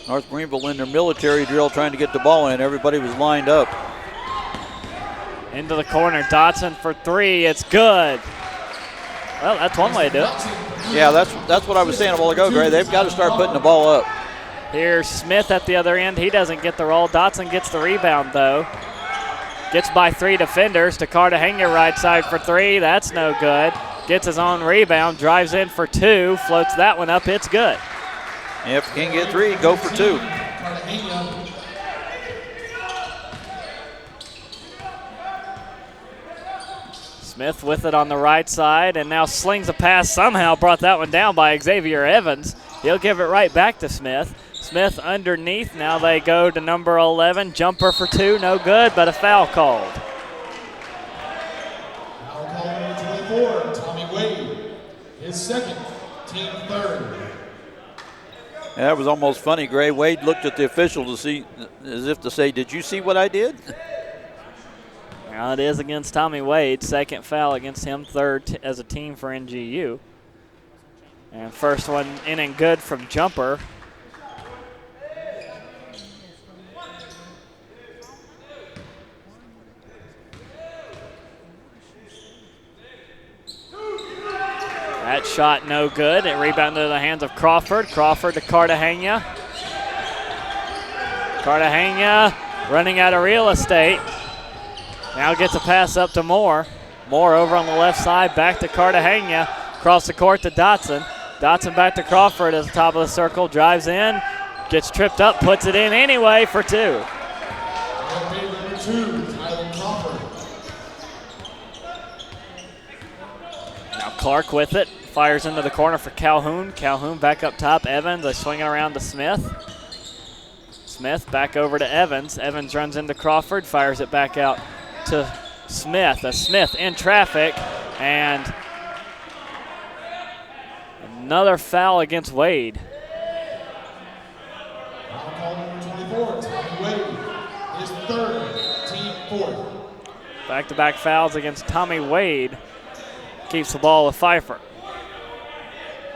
North Greenville in their military drill trying to get the ball in. Everybody was lined up. Into the corner, Dotson for 3. It's good. Well, that's one way to do it. Yeah, that's what I was saying a while ago, Gray. They've got to start putting the ball up. Here's Smith at the other end. He doesn't get the roll. Dotson gets the rebound, though. Gets by 3 defenders to Cartagena right side for 3. That's no good. Gets his own rebound, drives in for 2, floats that one up. It's good. If you can get 3, go for 2. Cartagena. Smith with it on the right side and now slings a pass. Somehow brought that one down by Xavier Evans. He'll give it right back to Smith. Smith underneath. Now they go to number 11. Jumper for two, no good, but a foul called. Foul call number 24, Tommy Wade. His second, team third. Yeah, that was almost funny, Gray. Wade looked at the official to see, as if to say, "Did you see what I did?" Now it is against Tommy Wade. Second foul against him, third as a team for NGU. And first one in and good from Jumper. That shot no good. It rebounded to the hands of Crawford. Crawford to Cartagena. Cartagena running out of real estate. Now gets a pass up to Moore. Moore over on the left side, back to Cartagena. Across the court to Dotson. Dotson back to Crawford at the top of the circle. Drives in, gets tripped up, puts it in anyway for two. Number 2, Tyler Crawford. Now Clark with it. Fires into the corner for Calhoun. Calhoun back up top. Evans, they swing it around to Smith. Smith back over to Evans. Evans runs into Crawford, fires it back out to Smith. Smith in traffic, and another foul against Wade. Foul call number 24, Tommy Wade. His third, team fourth. Back-to-back fouls against Tommy Wade. Keeps the ball with Pfeiffer.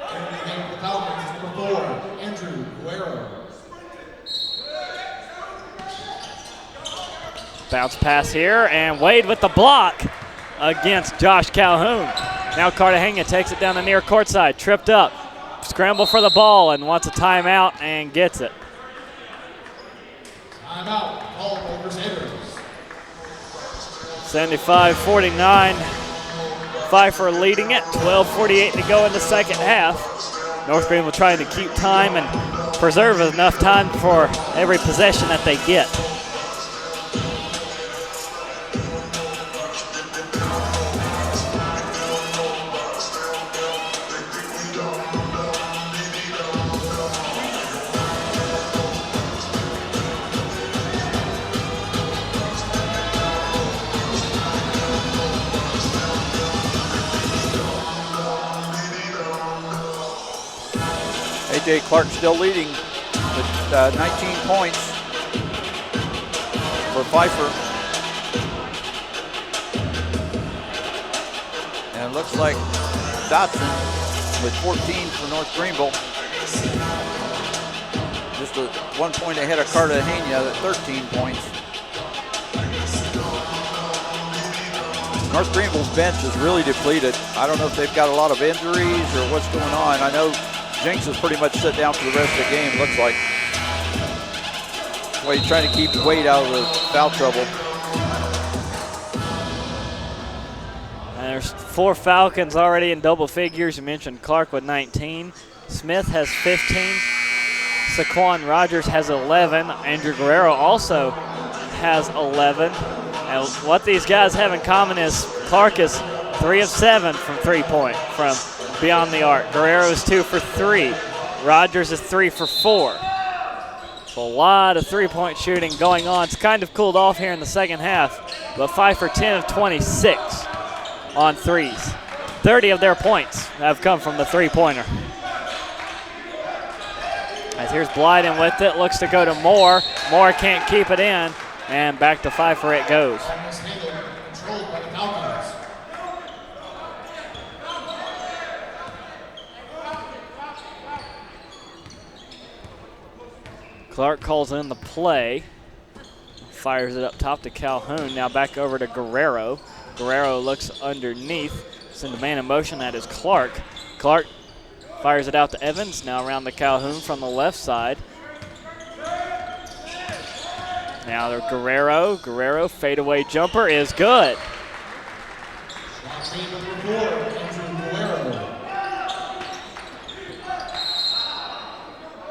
Entering the game for the Falcons is number 4, Andrew Guerrero. Bounce pass here, and Wade with the block against Josh Calhoun. Now Cartagena takes it down the near court side, tripped up, scramble for the ball, and wants a timeout and gets it. Timeout, called by Crusaders. 75-49, Pfeiffer leading it, 12:48 to go in the second half. North Greenville trying to keep time and preserve enough time for every possession that they get. A.J. Clark still leading with 19 points for Pfeiffer. And it looks like Dotson with 14 for North Greenville. Just 1 point ahead of Cartagena at 13 points. North Greenville's bench is really depleted. I don't know if they've got a lot of injuries or what's going on. I know Jinx is pretty much set down for the rest of the game, looks like. Well, he's trying to keep Wade out of the foul trouble. And there's 4 Falcons already in double figures. You mentioned Clark with 19. Smith has 15. Saquon Rogers has 11. Andrew Guerrero also has 11. And what these guys have in common is Clark is 3 of 7 from three-point, from beyond the arc. Guerrero is 2 for 3. Rogers is 3 for 4. So a lot of three-point shooting going on. It's kind of cooled off here in the second half, but Pfeiffer 10 of 26 on threes. 30 of their points have come from the three-pointer. As here's Blyden with it, looks to go to Moore. Moore can't keep it in, and back to Pfeiffer it goes. Controlled by the Falcons. Clark calls in the play. Fires it up top to Calhoun. Now back over to Guerrero. Guerrero looks underneath. Send a man in motion. That is Clark. Clark fires it out to Evans. Now around the Calhoun from the left side. Now they're Guerrero. Guerrero fadeaway jumper is good.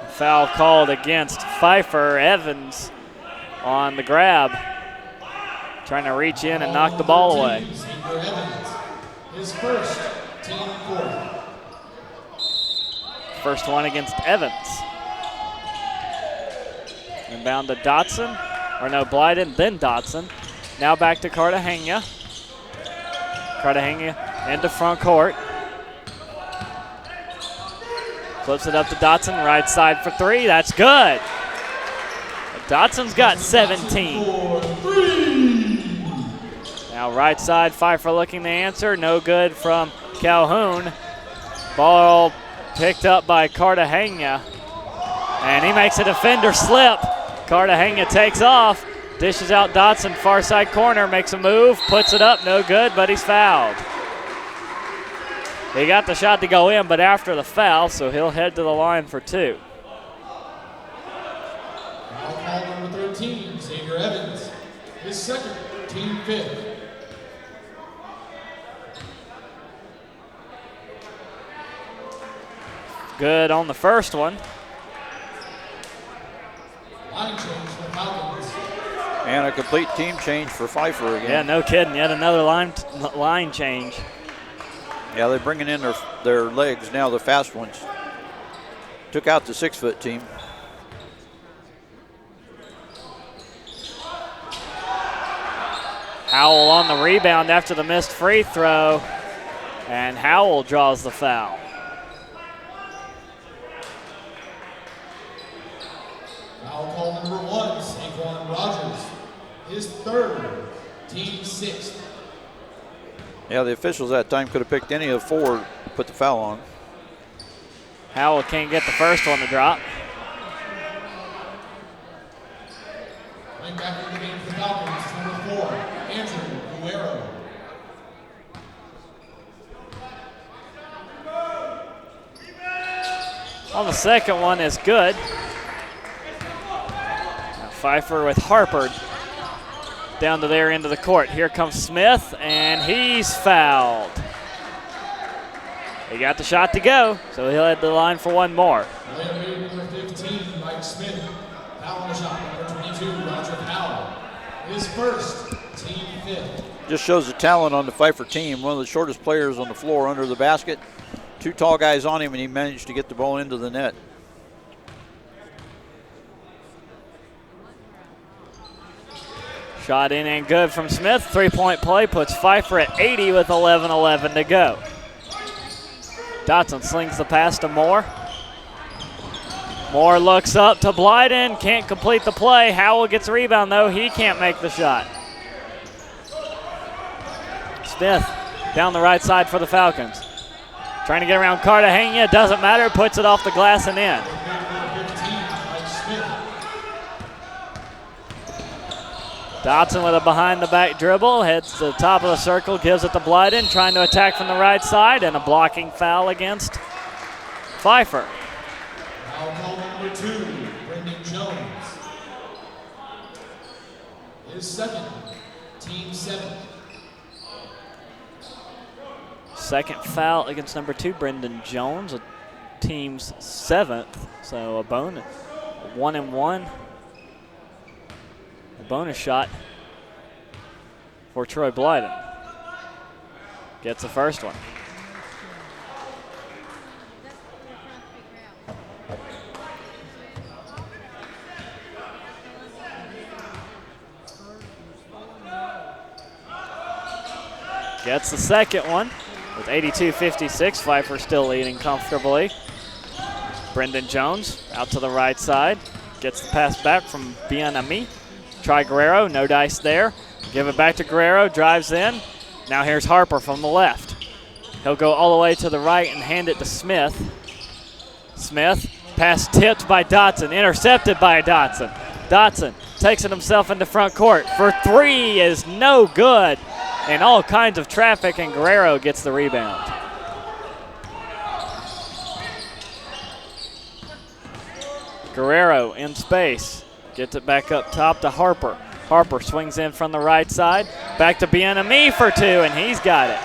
Foul called against Pfeiffer. Evans on the grab, trying to reach in and knock the ball away. Xavier Evans, his first, team 4. First one against Evans. Inbound to Dotson, or no, Blyden, then Dotson. Now back to Cartagena. Cartagena into front court. Flips it up to Dotson, right side for 3. That's good. Dotson's got 17. Now right side, Pfeiffer looking to answer. No good from Calhoun. Ball picked up by Cartagena. And he makes a defender slip. Cartagena takes off. Dishes out Dotson, far side corner, makes a move, puts it up, no good, but he's fouled. He got the shot to go in, but after the foul, so he'll head to the line for 2. Foul call number 13, Xavier Evans, his second, team 5th. Good on the first one. Line change for Falcons. And a complete team change for Pfeiffer again. Yeah, no kidding. Yet another line change. Yeah, they're bringing in their legs now, the fast ones. Took out the 6-foot team. Howell on the rebound after the missed free throw. And Howell draws the foul. Foul call number 1, Saquon Rogers, his third, team 6th. Yeah, the officials that time could have picked any of 4 to put the foul on. Howell can't get the first one to drop. Coming back into the game for the Falcons, number 4, Andrew Guerrero. On the second one is good. Now Pfeiffer with Harper down to their end of the court. Here comes Smith, and he's fouled. He got the shot to go, so he'll head to the line for 1 more. Player number 15, Mike Smith. Foul on the shot, number 22, Roger Powell. His first, team 5th. Just shows the talent on the Pfeiffer team. One of the shortest players on the floor under the basket. 2 tall guys on him, and he managed to get the ball into the net. Shot in and good from Smith. 3-point play puts Pfeiffer at 80 with 11:11 to go. Dotson slings the pass to Moore. Moore looks up to Blyden, can't complete the play. Howell gets a rebound though, he can't make the shot. Smith down the right side for the Falcons. Trying to get around Cartagena, doesn't matter, puts it off the glass and in. Dotson with a behind-the-back dribble, heads to the top of the circle, gives it to Blyden, trying to attack from the right side, and a blocking foul against Pfeiffer. Foul call number 2, Brendan Jones. His second, team 7th. Second foul against number 2, Brendan Jones, a team's 7th, so a bonus, 1-and-1. A bonus shot for Troy Blyden. Gets the first one. Gets the second one with 82-56. Pfeiffer still leading comfortably. Brendan Jones out to the right side. Gets the pass back from Bien-Ami. Try Guerrero, no dice there. Give it back to Guerrero, drives in. Now here's Harper from the left. He'll go all the way to the right and hand it to Smith. Smith, pass tipped by Dotson, intercepted by Dotson. Dotson takes it himself into front court for 3 is no good. And all kinds of traffic, and Guerrero gets the rebound. Guerrero in space. Gets it back up top to Harper. Harper swings in from the right side. Back to Bien-Ami for 2, and he's got it.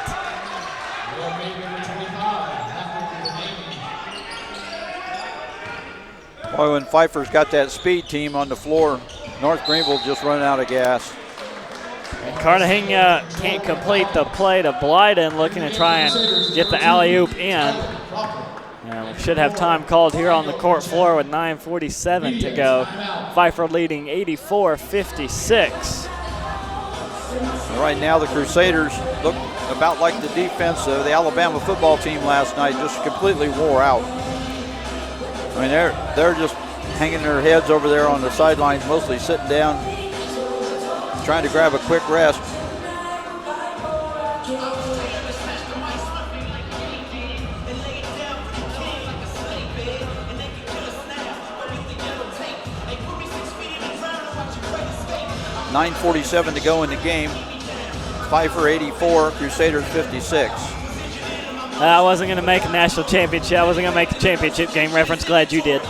Boy, when Pfeiffer's got that speed team on the floor, North Greenville just running out of gas. And Cartagena can't complete the play to Blyden, looking to try and get the alley-oop in. And we should have time called here on the court floor with 9:47 to go. Pfeiffer leading 84-56. Right now the Crusaders look about like the defense of the Alabama football team last night, just completely wore out. I mean, they're just hanging their heads over there on the sidelines, mostly sitting down, trying to grab a quick rest. .947 to go in the game. Pfeiffer 84, Crusaders 56. I wasn't going to make a national championship. I wasn't going to make a championship game reference. Glad you did.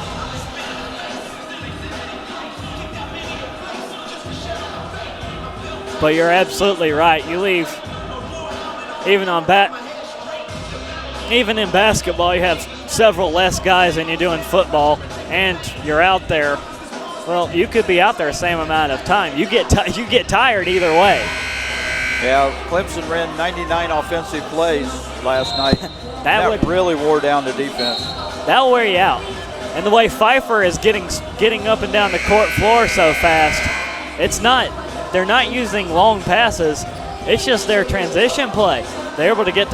But you're absolutely right. You leave, even in basketball, you have several less guys than you do in football, and you're out there. Well, you could be out there the same amount of time. You get tired either way. Yeah, Clemson ran 99 offensive plays last night. that really wore down the defense. That'll wear you out. And the way Pfeiffer is getting up and down the court floor so fast, they're not using long passes. It's just their transition play. They're able to get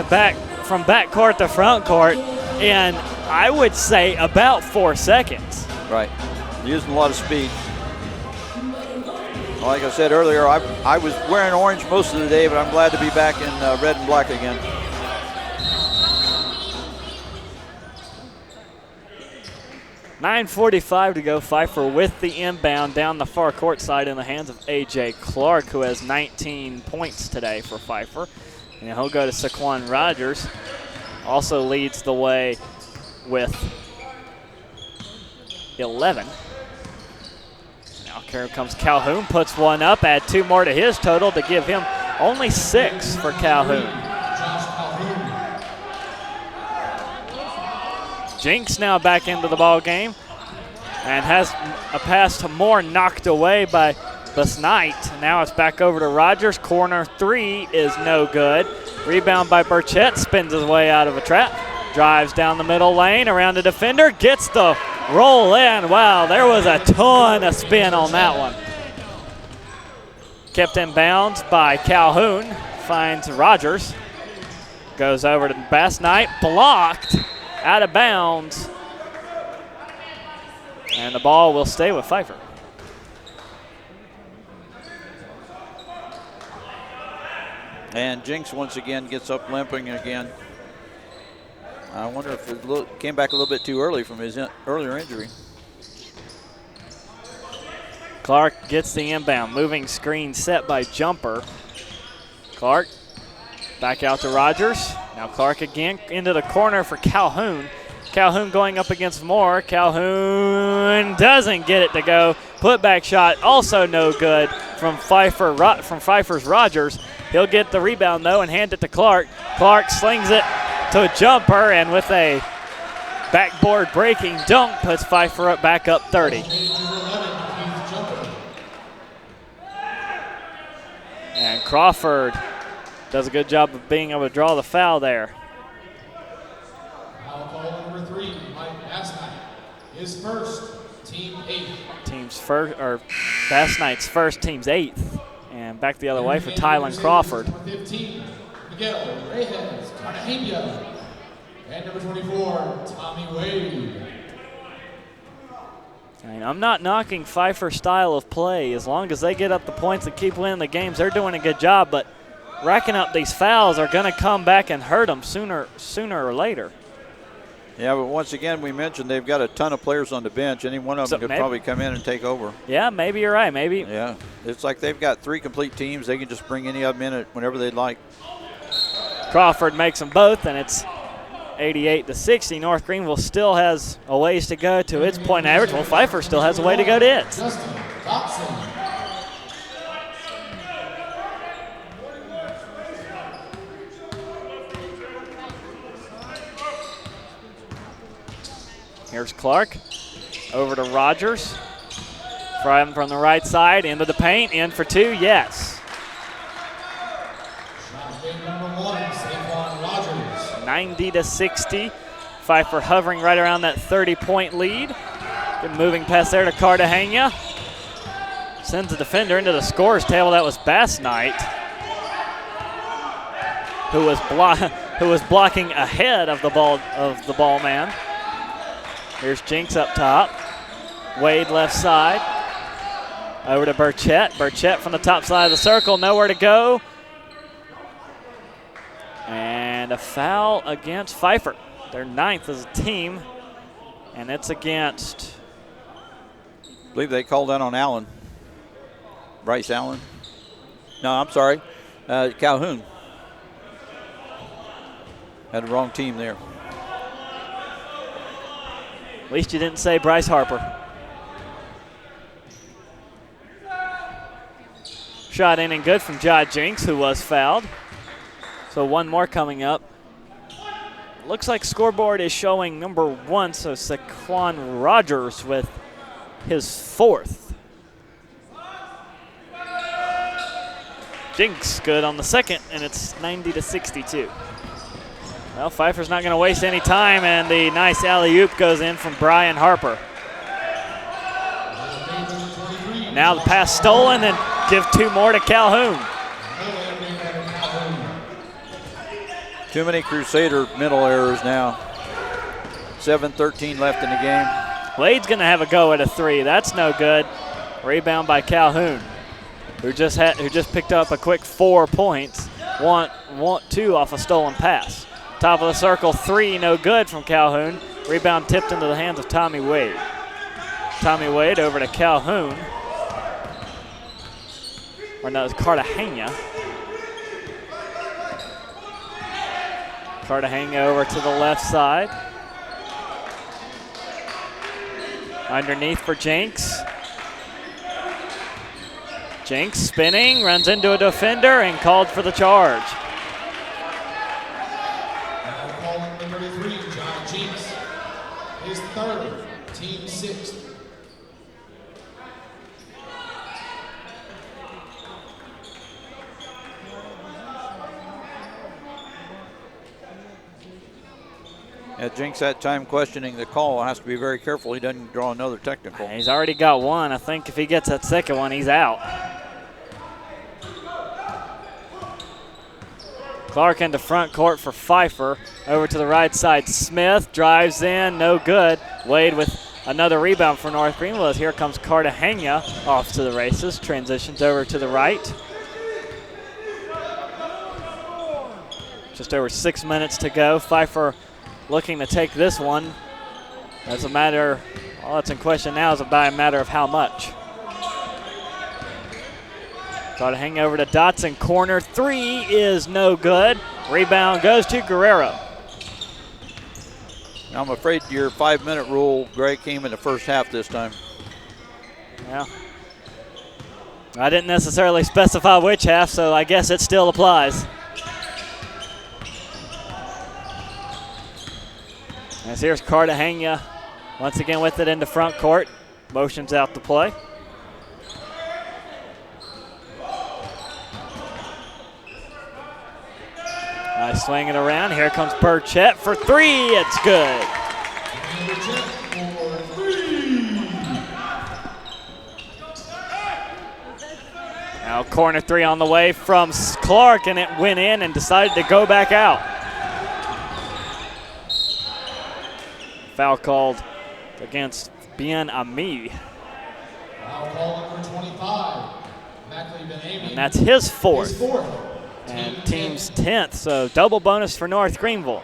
from back court to front court in, I would say, about 4 seconds. Right. Using a lot of speed. Like I said earlier, I was wearing orange most of the day, but I'm glad to be back in red and black again. .9:45 to go. Pfeiffer with the inbound down the far court side in the hands of A.J. Clark, who has 19 points today for Pfeiffer. And he'll go to Saquon Rogers. Also leads the way with 11. Now here comes Calhoun, puts one up, add 2 more to his total to give him only 6 for Calhoun. Jinks now back into the ball game and has a pass to Moore knocked away by Besnight. Now it's back over to Rogers. Corner 3 is no good. Rebound by Burchett, spins his way out of a trap. Drives down the middle lane, around the defender, gets the roll in. Wow, there was a ton of spin on that one. Kept in bounds by Calhoun, finds Rogers. Goes over to Besnight, blocked, out of bounds. And the ball will stay with Pfeiffer. And Jinks once again gets up limping again. I wonder if it came back a little bit too early from his earlier injury. Clark gets the inbound. Moving screen set by Jumper. Clark back out to Rogers. Now Clark again into the corner for Calhoun. Calhoun going up against Moore. Calhoun doesn't get it to go. Putback shot also no good from Pfeiffer's Rogers. He'll get the rebound though and hand it to Clark. Clark slings it to Jumper, and with a backboard breaking dunk puts Pfeiffer back up 30. And Crawford does a good job of being able to draw the foul there. Foul call number 3, Mike Basnight. His first, team 8th. Team's first, or Basnight's first, team's 8th. And back the other way for Tylen Crawford. 15, Miguel Reyes Cartagena. And number 24, Tommy Wade. And I'm not knocking Pfeiffer's style of play. As long as they get up the points and keep winning the games, they're doing a good job. But racking up these fouls are going to come back and hurt them sooner or later. Yeah, but once again, we mentioned they've got a ton of players on the bench. Any one of them could probably come in and take over. Yeah, maybe you're right. Maybe. Yeah, it's like they've got 3 complete teams. They can just bring any of them in whenever they'd like. Crawford makes them both, and it's 88-60. North Greenville still has a ways to go to its point average. Well, Pfeiffer still has a way to go to its. Here's Clark. Over to Rogers. From the right side, into the paint, in for two, yes. Number 1, Saquon Rogers. 90-60. Pfeiffer hovering right around that 30-point lead. Good moving pass there to Cartagena. Sends the defender into the scorer's table. That was Bass Knight, who was blocking ahead of the ball man. Here's Jinks up top. Wade left side. Over to Burchett. Burchett from the top side of the circle, nowhere to go. And a foul against Pfeiffer. They're 9th as a team, and it's against. I believe they called that on Allen. Bryce Allen. No, I'm sorry. Calhoun. Had the wrong team there. At least you didn't say Bryce Harper. Shot in and good from Jai Jinks, who was fouled. So one more coming up. Looks like scoreboard is showing number 1, so Saquon Rogers with his 4th. Jinks good on the second, and it's 90-62. Well, Pfeiffer's not going to waste any time, and the nice alley-oop goes in from Brian Harper. Now the pass stolen, and give 2 more to Calhoun. Too many Crusader mental errors now. 7:13 left in the game. Wade's going to have a go at a 3. That's no good. Rebound by Calhoun, who just picked up a quick 4 points. Want 2 off a stolen pass. Top of the circle, 3, no good from Calhoun. Rebound tipped into the hands of Tommy Wade. Tommy Wade over to Calhoun. Or no, it's Cartagena. Cartagena over to the left side. Underneath for Jinks. Jinks spinning, runs into a defender, and called for the charge. Now calling number 3, John Jinks. His 3rd, team 6th. Jinks that time questioning the call. Has to be very careful he doesn't draw another technical. He's already got 1. I think if he gets that second one, he's out. Clark into front court for Pfeiffer. Over to the right side, Smith drives in, no good. Wade with another rebound for North Greenville. Here comes Cartagena off to the races. Transitions over to the right. Just over 6 minutes to go. Pfeiffer looking to take this one. As a matter, all that's in question now is by a matter of how much. Got to hang over to Dotson. Corner 3 is no good. Rebound goes to Guerrero. I'm afraid your 5-minute rule, Greg, came in the first half this time. Yeah. I didn't necessarily specify which half, so I guess it still applies. As here's Cartagena once again with it into front court. Motions out to play. Nice swinging around. Here comes Burchett for 3. It's good. Now corner 3 on the way from Clark, and it went in and decided to go back out. Foul called against Bien Ami. Foul call number 25, Mackley Ben-Ami. And that's his 4th. His 4th. And team's 10th, so double bonus for North Greenville.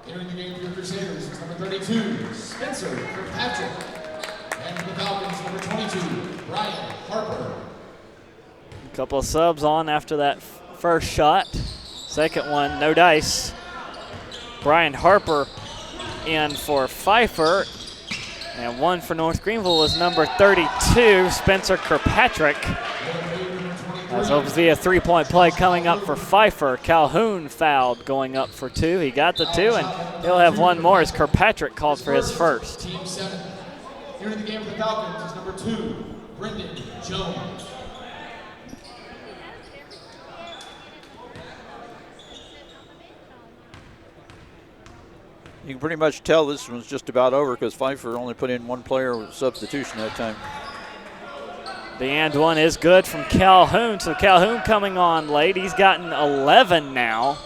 Entering the game for the Crusaders is number 32, Spencer Kirkpatrick. And for the Falcons, number 22, Brian Harper. A couple of subs on after that first shot. Second one, no dice. Brian Harper in for Pfeiffer. And one for North Greenville was number 32, Spencer Kirkpatrick. As will be a three-point play coming up for Pfeiffer. Calhoun fouled going up for 2. He got the 2, and he'll have one more as Kirkpatrick called for his first. Team 7. Here in the game for the Falcons is number 2, Brendan Jones. You can pretty much tell this one's just about over because Pfeiffer only put in one player with substitution that time. The and one is good from Calhoun. So Calhoun coming on late. He's gotten 11 now.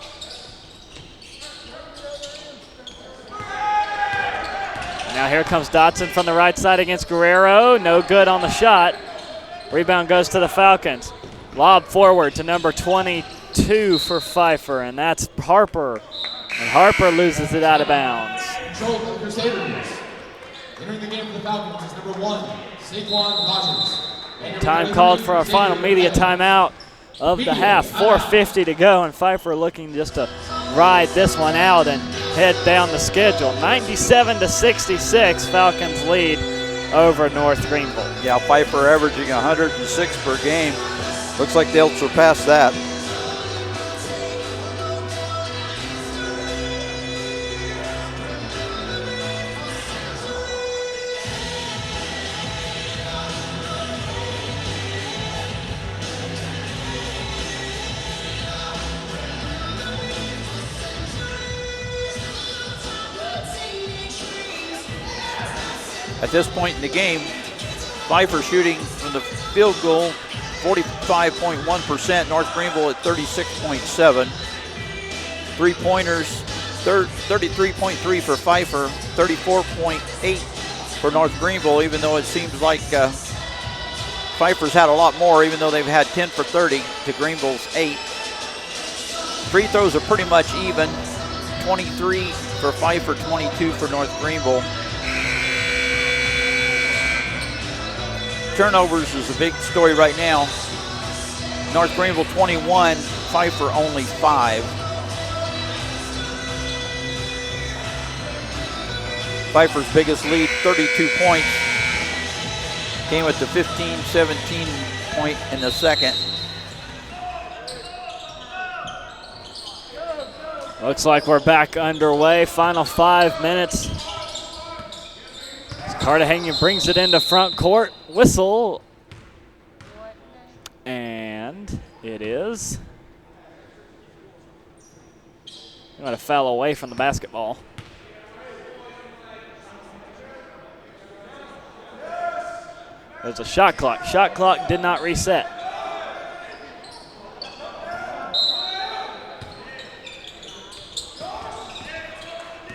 Now here comes Dotson from the right side against Guerrero. No good on the shot. Rebound goes to the Falcons. Lob forward to number 22 for Pfeiffer, and that's Harper. And Harper loses it out of bounds. Control for the Crusaders. Entering the game for the Falcons is number 1, Saquon Rogers. Time called for our final media timeout of the half. 4:50 to go, and Pfeiffer looking just to ride this one out and head down the schedule. 97-66, Falcons lead over North Greenville. Yeah, Pfeiffer averaging 106 per game. Looks like they'll surpass that. At this point in the game, Pfeiffer shooting from the field goal 45.1%, North Greenville at 36.7. Three-pointers, 33.3 for Pfeiffer, 34.8 for North Greenville, even though it seems like Pfeiffer's had a lot more, even though they've had 10 for 30 to Greenville's 8. Free throws are pretty much even, 23 for Pfeiffer, 22 for North Greenville. Turnovers is a big story right now. North Greenville 21, Pfeiffer only 5. Pfeiffer's biggest lead, 32 points, came at the 15-17 point in the second. Looks like we're back underway. Final 5 minutes. Cartagena brings it into front court. Whistle. And it is. You want to foul away from the basketball. There's a shot clock. Shot clock did not reset.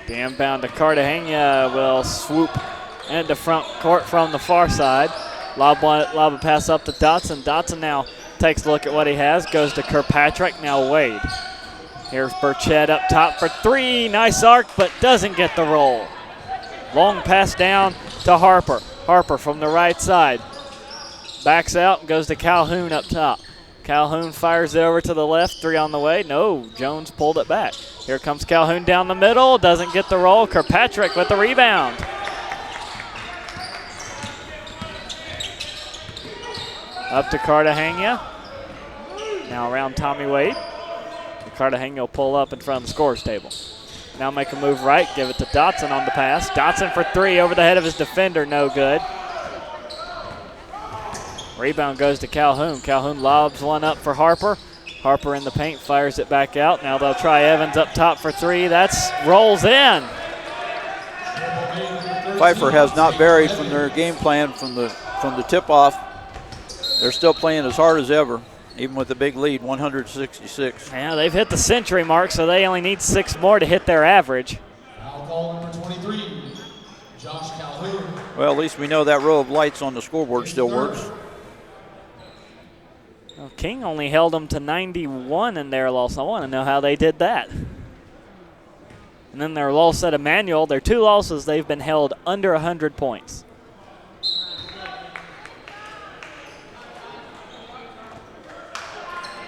The inbound to Cartagena will swoop into front court from the far side. Lob a pass up to Dotson. Dotson now takes a look at what he has, goes to Kirkpatrick, now Wade. Here's Burchett up top for 3. Nice arc, but doesn't get the roll. Long pass down to Harper. Harper from the right side. Backs out and goes to Calhoun up top. Calhoun fires it over to the left. 3 on the way. No, Jones pulled it back. Here comes Calhoun down the middle. Doesn't get the roll. Kirkpatrick with the rebound. Up to Cartagena. Now around Tommy Wade. Cartagena will pull up in front of the scorer's table. Now make a move right, give it to Dotson on the pass. Dotson for 3 over the head of his defender, no good. Rebound goes to Calhoun. Calhoun lobs one up for Harper. Harper in the paint, fires it back out. Now they'll try Evans up top for 3. That's rolls in. Pfeiffer has not varied from their game plan from the tip-off. They're still playing as hard as ever, even with the big lead, 166. Yeah, they've hit the century mark, so they only need 6 more to hit their average. Foul call number 23, Josh Calhoun. Well, at least we know that row of lights on the scoreboard still works. Well, King only held them to 91 in their loss. I want to know how they did that. And then their loss at Emmanuel, their 2 losses, they've been held under 100 points.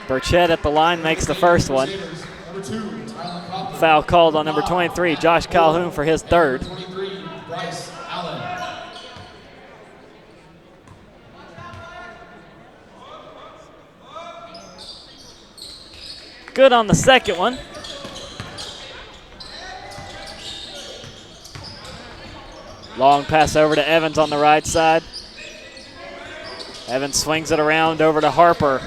Burchett at the line makes the first one. Foul called on number 23, Josh Calhoun, for his 3rd. good on the second one. Long pass over to Evans on the right side. Evans swings it around over to Harper.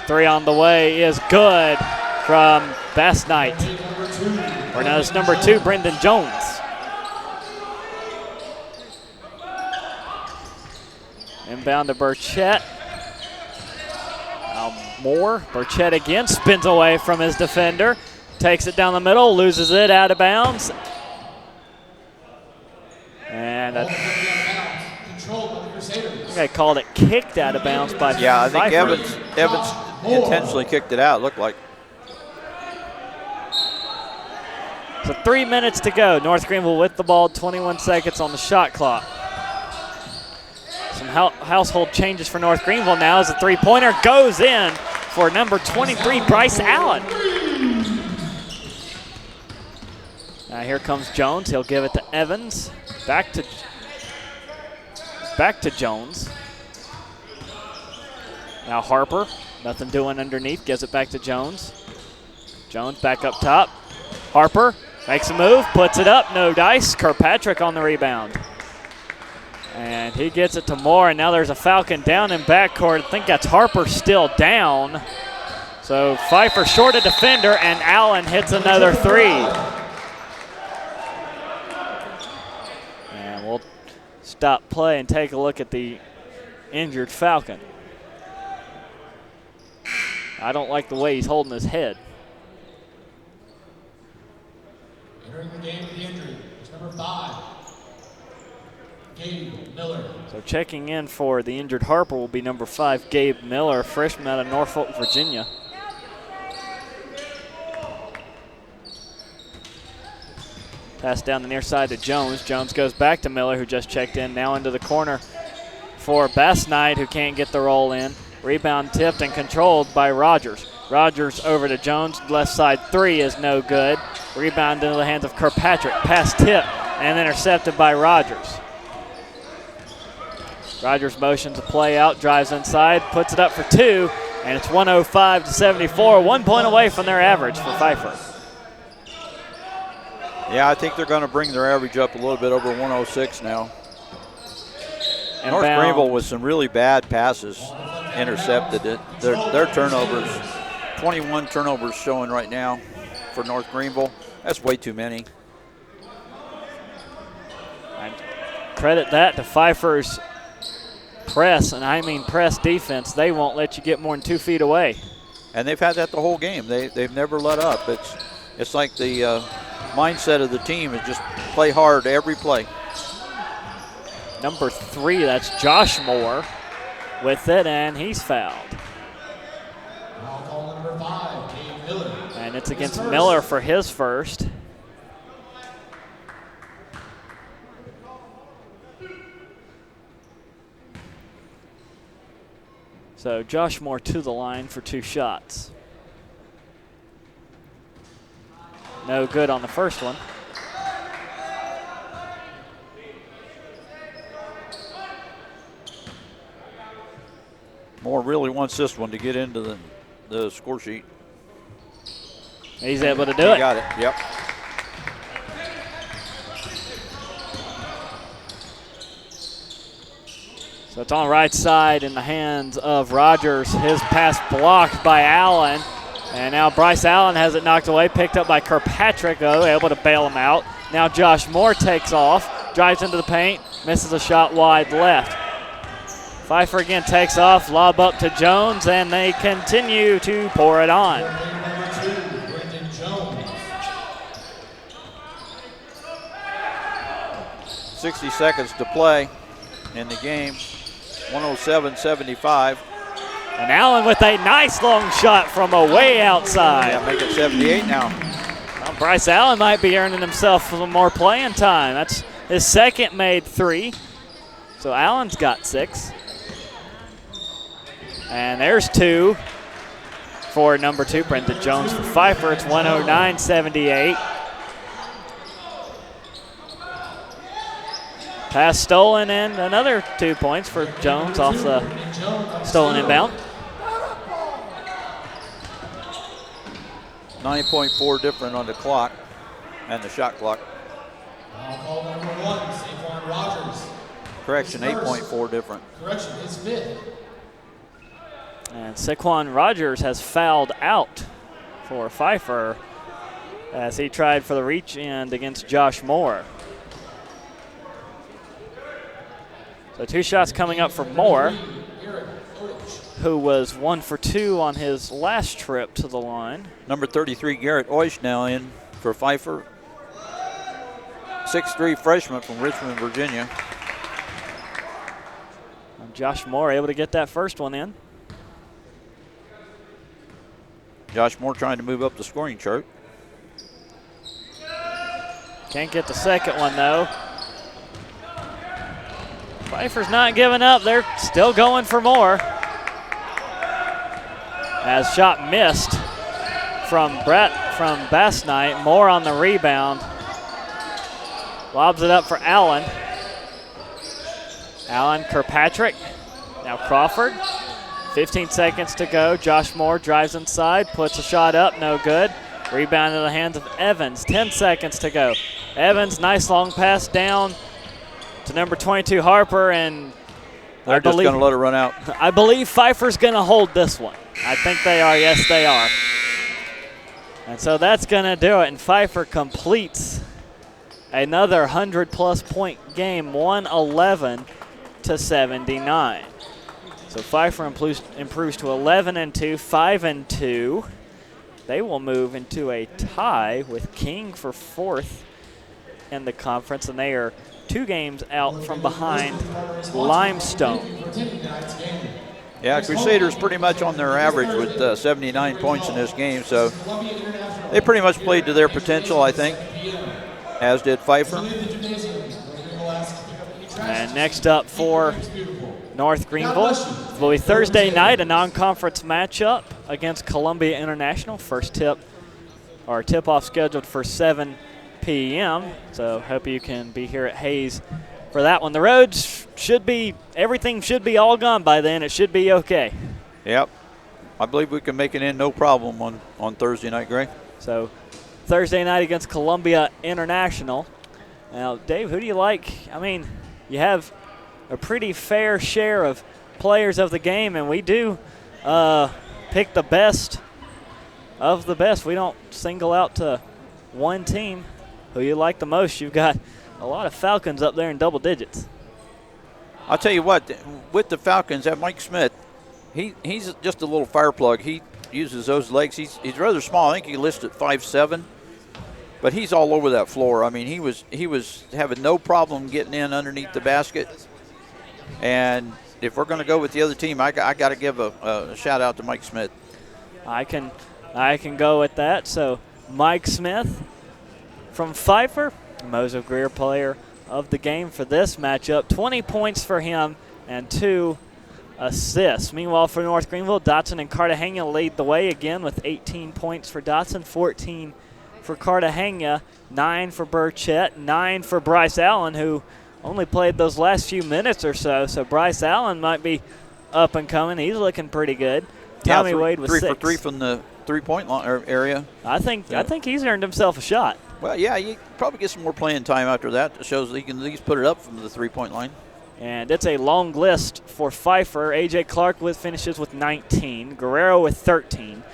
3 on the way is good from Bass Knight. Or now it's number 2, Brendan Jones. Inbound to Burchett. Now Moore. Burchett again spins away from his defender. Takes it down the middle, loses it out of bounds. And I think I called it kicked out of bounds by Pfeiffer. Yeah, I think Evans intentionally kicked it out, looked like. So 3 minutes to go. North Greenville with the ball, 21 seconds on the shot clock. Some household changes for North Greenville now as a three-pointer goes in for number 23, Bryce Allen. Now here comes Jones. He'll give it to Evans. Back to Jones. Now Harper, nothing doing underneath, gives it back to Jones. Jones back up top. Harper makes a move, puts it up, no dice. Kirkpatrick on the rebound. And he gets it to Moore, and now there's a Falcon down in backcourt. I think that's Harper still down. So Pfeiffer short a defender, and Allen hits another 3. And we'll stop play and take a look at the injured Falcon. I don't like the way he's holding his head. Entering the game with the injury is number 5, Gabe Miller. So checking in for the injured Harper will be number 5, Gabe Miller, freshman out of Norfolk, Virginia. Pass down the near side to Jones. Jones goes back to Miller, who just checked in, now into the corner for Bass Knight, who can't get the roll in. Rebound tipped and controlled by Rogers. Rogers over to Jones, left side 3 is no good. Rebound into the hands of Kirkpatrick. Pass tip and intercepted by Rogers. Rogers motions a play out, drives inside, puts it up for 2, and it's 105-74, 1 point away from their average for Pfeiffer. Yeah, I think they're going to bring their average up a little bit over 106 now. North Greenville with some really bad passes intercepted it. Their turnovers, 21 turnovers showing right now for North Greenville. That's way too many. I credit that to Pfeiffer's press, and I mean press defense. They won't let you get more than 2 feet away. And they've had that the whole game. They've never let up. It's like the mindset of the team is just play hard every play. Number 3, that's Josh Moore with it, and he's fouled. Now call number 5, Gabe Miller. And it's against Miller for his first. So Josh Moore to the line for 2 shots. No good on the first one. Moore really wants this one to get into the score sheet. He's able to do it. Got it, yep. So it's on the right side in the hands of Rogers. His pass blocked by Allen. And now Bryce Allen has it knocked away, picked up by Kirkpatrick, able to bail him out. Now Josh Moore takes off, drives into the paint, misses a shot wide left. Pfeiffer again takes off, lob up to Jones, and they continue to pour it on. 60 seconds to play in the game. 107-75. And Allen with a nice long shot from way outside. Yeah, make it 78 now. Well, Bryce Allen might be earning himself some more playing time. That's his second made 3. So Allen's got 6. And there's 2 for number 2, Brendan Jones for Pfeiffer. It's 109-78. Pass stolen, and another 2 points for Jones off the stolen inbound. 9.4 different on the clock and the shot clock. Now call number 1, Saquon Rogers. Correction, 8.4 different. Correction, his 5th. And Saquon Rogers has fouled out for Pfeiffer as he tried for the reach end against Josh Moore. So 2 shots coming up for Moore, who was 1 for 2 on his last trip to the line. Number 33, Garrett Oish, now in for Pfeiffer. 6'3" freshman from Richmond, Virginia. And Josh Moore able to get that first one in. Josh Moore trying to move up the scoring chart. Can't get the second one, though. Pfeiffer's not giving up. They're still going for more. As shot missed from Bass Knight. Moore on the rebound. Lobs it up for Allen. Allen, Kirkpatrick. Now Crawford. 15 seconds to go. Josh Moore drives inside, puts a shot up, no good. Rebound in the hands of Evans. 10 seconds to go. Evans, nice long pass down to number 22, Harper, and they're just going to let it run out. I believe Pfeiffer's going to hold this one. I think they are. Yes, they are. And so that's going to do it, and Pfeiffer completes another 100-plus point game, 111 to 79. So Pfeiffer improves to 11-2, 5-2. They will move into a tie with King for 4th in the conference, and they are 2 games out from behind Limestone. Yeah, Crusaders pretty much on their average with 79 points in this game, so they pretty much played to their potential, I think, as did Pfeiffer. And next up for North Greenville will be Thursday night, a non-conference matchup against Columbia International. First tip-off scheduled for 7 p.m. So hope you can be here at Hayes for that one. The roads everything should be all gone by then. It should be okay. Yep. I believe we can make it in no problem on Thursday night, Gray. So Thursday night against Columbia International. Now, Dave, who do you like? I mean, you have a pretty fair share of players of the game, and we do pick the best of the best. We don't single out to one team. Who you like the most? You've got a lot of Falcons up there in double digits. I'll tell you what, with the Falcons, that Mike Smith, he's just a little fire plug. He uses those legs. He's rather small. I think he listed 5'7", but he's all over that floor. I mean, he was having no problem getting in underneath the basket. And if we're going to go with the other team, I got to give a shout out to Mike Smith. I can go with that. So Mike Smith from Pfeiffer, Mozo Greer player of the game for this matchup. 20 points for him and 2 assists. Meanwhile, for North Greenville, Dotson and Cartagena lead the way again with 18 points for Dotson, 14 for Cartagena, 9 for Burchett, 9 for Bryce Allen, who only played those last few minutes or so. So Bryce Allen might be up and coming. He's looking pretty good. Tommy Wade with 6. 3 for 3 from the three-point area. I think he's earned himself a shot. Well, yeah, you probably get some more playing time after that. It shows that he can at least put it up from the three-point line. And it's a long list for Pfeiffer. A.J. Clark finishes with 19. Guerrero with 13.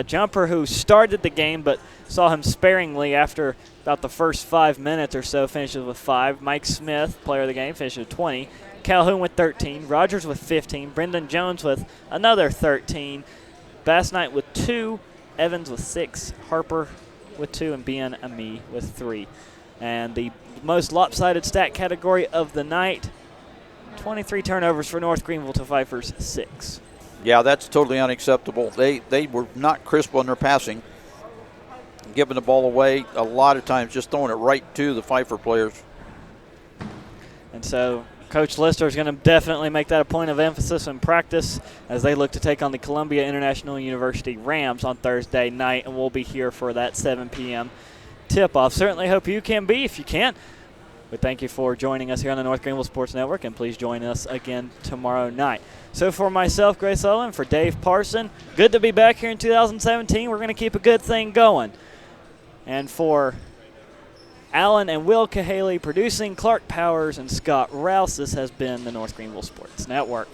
Jumper, who started the game but saw him sparingly after about the first 5 minutes or so, finishes with 5. Mike Smith, player of the game, finishes with 20. Calhoun with 13. Rogers with 15. Brendan Jones with another 13. Bass Knight with 2. Evans with 6. Harper with 2. And Ben Ami with 3. And the most lopsided stat category of the night, 23 turnovers for North Greenville to Pfeiffer's 6. Yeah, that's totally unacceptable. They were not crisp on their passing, giving the ball away a lot of times, just throwing it right to the Pfeiffer players. And so Coach Lister is going to definitely make that a point of emphasis in practice as they look to take on the Columbia International University Rams on Thursday night, and we'll be here for that 7 p.m. tip-off. Certainly hope you can be. If you can't, We thank you for joining us here on the North Greenville Sports Network, and please join us again tomorrow night. So for myself, Grace Sullivan, for Dave Parson, good to be back here in 2017. We're going to keep a good thing going. And for Alan and Will Cahaley producing, Clark Powers and Scott Rouse, this has been the North Greenville Sports Network.